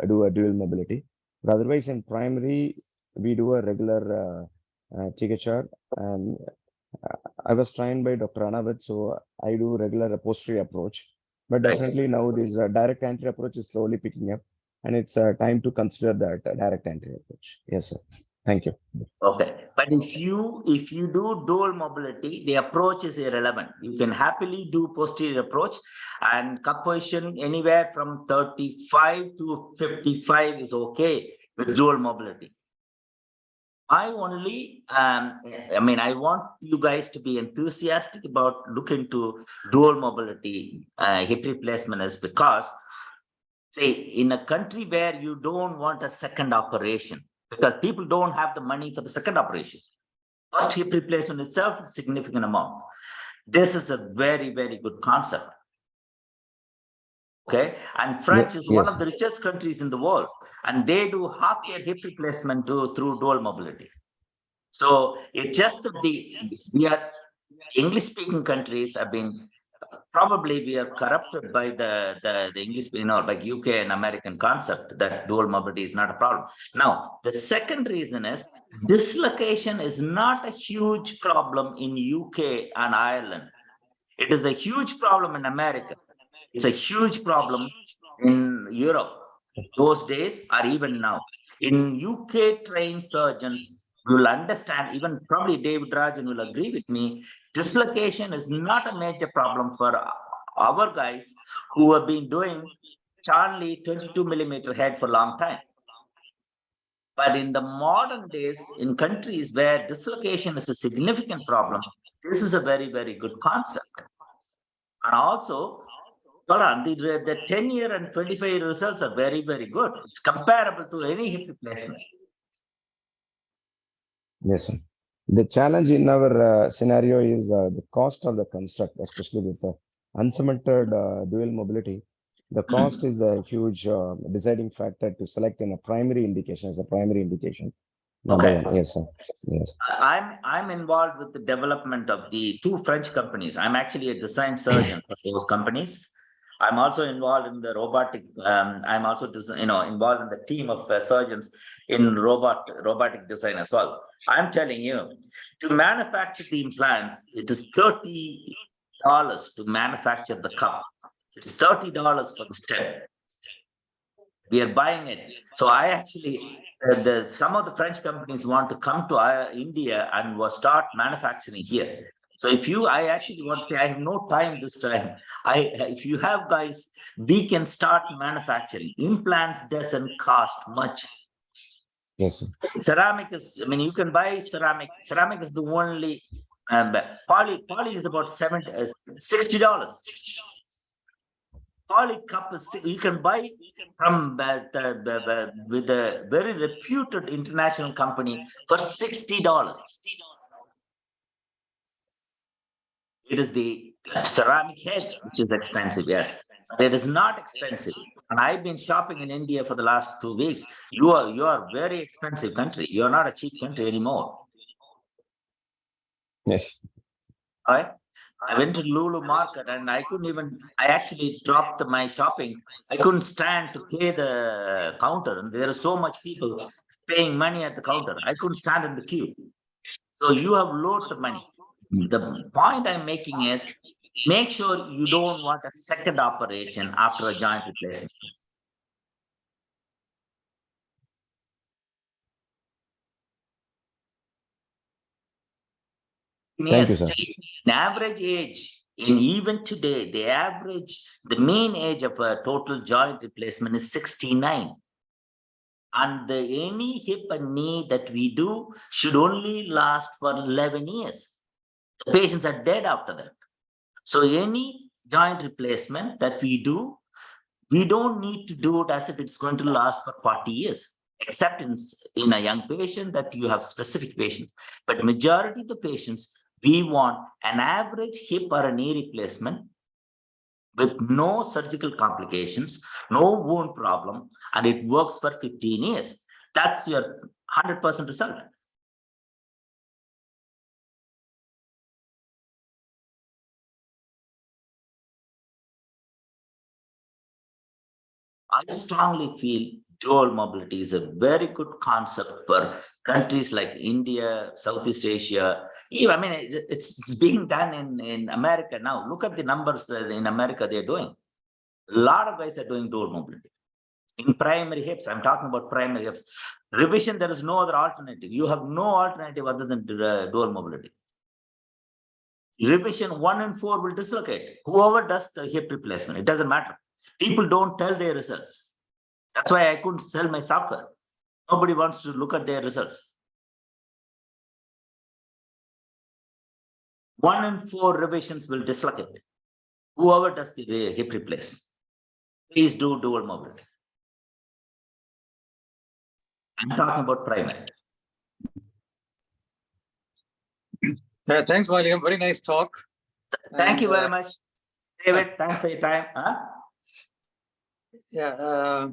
do a dual mobility. But otherwise, in primary, we do a regular THR. And I was trained by Dr. Anavad, so I do regular posterior approach. But definitely now this direct anterior approach is slowly picking up, and it's time to consider that direct anterior approach. Yes, sir. Thank you. Okay, but if you do dual mobility, the approach is irrelevant. You can happily do posterior approach, and cup position anywhere from 35 to 55 is okay with dual mobility. I only, I want you guys to be enthusiastic about looking to dual mobility hip replacement is because, say, in a country where you don't want a second operation, because people don't have the money for the second operation. First hip replacement itself is a significant amount. This is a very, very good concept. Okay, and France is one of the richest countries in the world, and they do half their hip replacement through dual mobility. So it's just that we are English-speaking countries have been probably we are corrupted by the English, like UK and American concept that dual mobility is not a problem. Now, the second reason is dislocation is not a huge problem in UK and Ireland. It is a huge problem in America. It's a huge problem in Europe those days or even now. In UK trained surgeons will understand, even probably David Rajan will agree with me, dislocation is not a major problem for our guys who have been doing Charlie 22 millimeter head for a long time. But in the modern days, in countries where dislocation is a significant problem, this is a very, very good concept. And also, hold on, the 10-year and 25-year results are very, very good. It's comparable to any hip replacement. Yes, sir. The challenge in our scenario is the cost of the construct, especially with the uncemented dual mobility. The cost is a huge deciding factor to select in a primary indication as a primary indication. Number Okay. one. Yes, sir. Yes. I'm involved with the development of the 2 French companies. I'm actually a design surgeon for those companies. I'm also involved in the robotic. I'm also involved in the team of surgeons in robotic design as well. I'm telling you, to manufacture the implants, it is $30 to manufacture the cup. It's $30 for the stem. We are buying it. So I actually, some of the French companies want to come to India and will start manufacturing here. So I actually want to say, I have no time this time. If you have guys, we can start manufacturing. Implants doesn't cost much. Yes, sir. Ceramic is, you can buy ceramic. Ceramic is the only, poly is about $60. Poly cup is, you can buy from with a very reputed international company for $60. It is the ceramic head which is expensive, yes. It is not expensive. And I've been shopping in India for the last 2 weeks. You are very expensive country. You are not a cheap country anymore. Yes. All right. I went to Lulu Market and I actually dropped my shopping. I couldn't stand to pay the counter, and there are so much people paying money at the counter. I couldn't stand in the queue. So you have loads of money. The point I'm making is, make sure you don't want a second operation after a joint replacement. Thank you, sir. In average age, even today, the mean age of a total joint replacement is 69. And any hip and knee that we do should only last for 11 years. The patients are dead after that. So any joint replacement that we do, we don't need to do it as if it's going to last for 40 years, except in a young patient that you have specific patients. But majority of the patients, we want an average hip or a knee replacement with no surgical complications, no wound problem, and it works for 15 years. That's your 100% result. I strongly feel dual mobility is a very good concept for countries like India, Southeast Asia. It's being done in America now. Look at the numbers in America they're doing. A lot of guys are doing dual mobility. In primary hips, I'm talking about primary hips. Revision, there is no other alternative. You have no alternative other than dual mobility. Revision 1 and 4 will dislocate. Whoever does the hip replacement, it doesn't matter. People don't tell their results. That's why I couldn't sell my software. Nobody wants to look at their results. 1 and 4 revisions will dislocate. Whoever does the hip replacement, please do dual mobility. I'm talking about primary. Thanks, William. Very nice talk. Thank you very much, David. Thanks for your time. Yeah.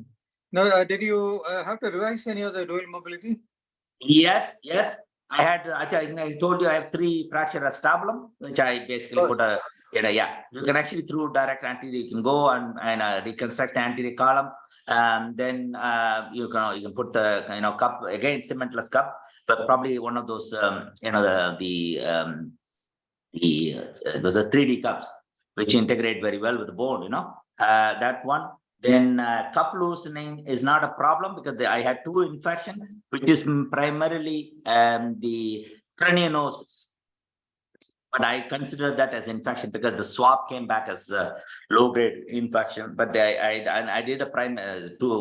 No, did you have to revise any of the dual mobility? Yes. I told you I have 3 fracture acetabulum, which I basically put a, you can actually through direct anterior, you can go and reconstruct the anterior column. And then you can put the cup again, cementless cup, but probably one of those those are 3D cups which integrate very well with the bone. That one. Then cup loosening is not a problem because I had 2 infections, which is primarily the cranionosis. But I consider that as infection because the swab came back as a low-grade infection. But I did a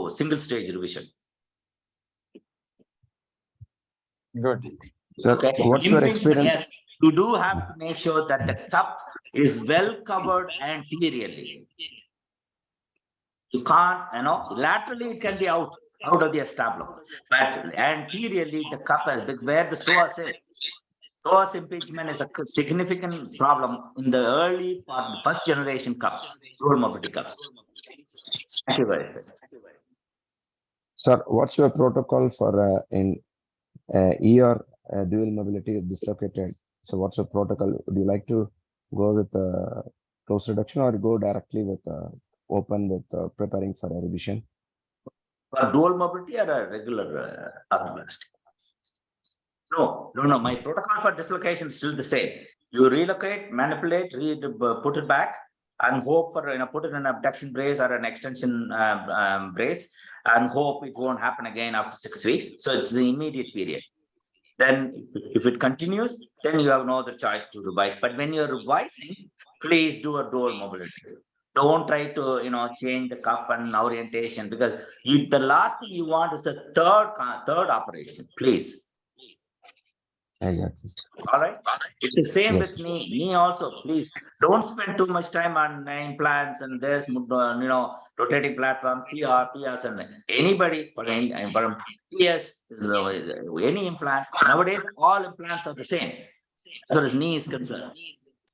single-stage revision. Good. Sir, Okay. what's your Impingement, experience? yes, you do have to make sure that the cup is well covered anteriorly. You can't, laterally it can be out of the acetabulum, but anteriorly the cup is big, where the psoas is. Psoas impingement is a significant problem in the early part, the first generation cups, dual mobility cups. Thank you very much. Sir, what's your protocol for in ER dual mobility dislocated? So what's your protocol? Would you like to go with close reduction or go directly with open with preparing for a revision? For dual mobility or a regular arthroplasty? No. My protocol for dislocation is still the same. You relocate, manipulate, put it back, and hope for put it in an abduction brace or an extension brace, and hope it won't happen again after 6 weeks. So it's the immediate period. Then, if it continues, then you have no other choice to revise. But when you're revising, please do a dual mobility. Don't try to change the cup and orientation, because the last thing you want is a third operation. Please. Exactly. All right. It's the same Yes. with knee. Knee also, please don't spend too much time on implants and this, rotating platform, CR, PS, and anybody for PS, any implant. Nowadays, all implants are the same as far as knee is concerned.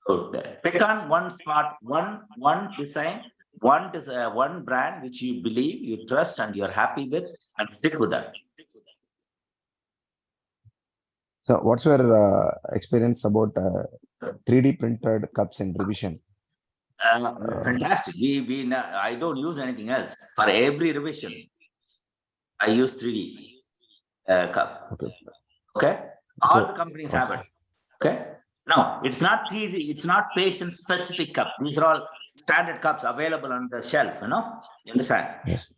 So pick on one spot, one design, one brand which you believe, you trust, and you're happy with, and stick with that. So what's your experience about 3D printed cups in revision? Fantastic. I don't use anything else. For every revision, I use 3D cup. Okay. All the companies have it. Okay. No, it's not 3D. It's not patient specific cup. These are all standard cups available on the shelf. You understand? Yes.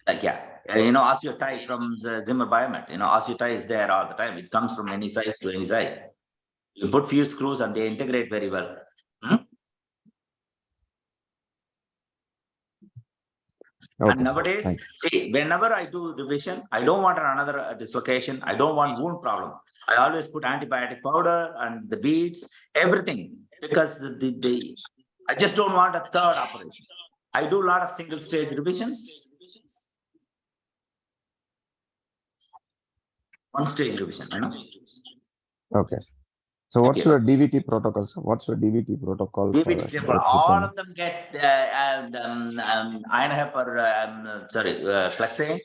Like, osteotie from the Zimmer Biomet. Osteotie is there all the time. It comes from any size to any size. You put few screws and they integrate very well. Okay, and nowadays, see, whenever I do revision, I don't want another dislocation. I don't want wound problem. I always put antibiotic powder and the beads, everything, because I just don't want a third operation. I do a lot of single stage revisions. One stage revision, Okay. So what's your DVT protocol? So what's your DVT protocol? DVT for all of them get Clexane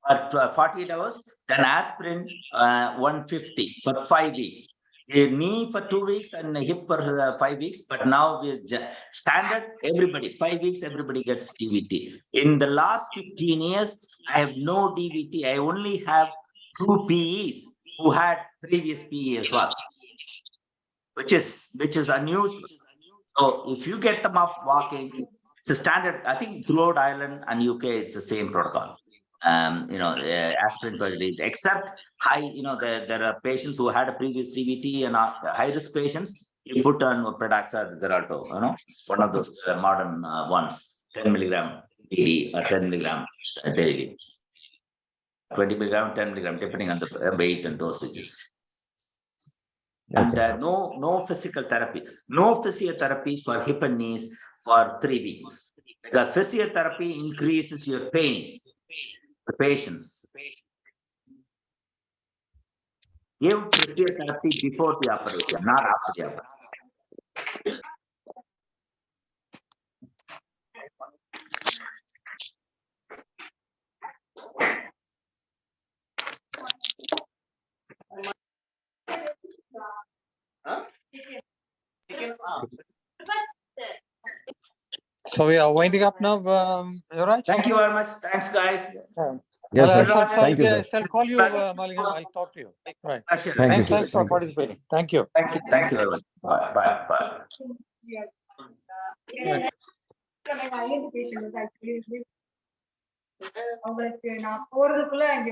for 48 hours, then aspirin 150 for 5 weeks. A knee for 2 weeks and a hip for 5 weeks. But now we're standard, everybody, 5 weeks, everybody gets DVT. In the last 15 years, I have no DVT. I only have 2 PEs who had previous PE as well, which is unusual. So if you get them up walking, it's a standard. I think throughout Ireland and UK, it's the same protocol. Aspirin for it, except high. There are patients who had a previous DVT and high risk patients. You put on Predaxa or Xarelto. One of those modern ones, 10 milligram daily or 10 milligram daily, 20 milligram, 10 milligram, depending on the weight and dosages. And no physical therapy, no physiotherapy for hip and knees for 3 weeks. Because physiotherapy increases your pain, the patients. Give physiotherapy before the operation, not after the operation. So we are winding up now, Yuvraj? Thank you very much. Thanks, guys. Yes, sir. Thank you, sir. I'll call you, Malingam. I'll talk to you. Right. Thank you. Thanks for participating. Thank you. Thank you very much. Bye. அவங்களுக்கு நான் போறதுக்குள்ள அங்க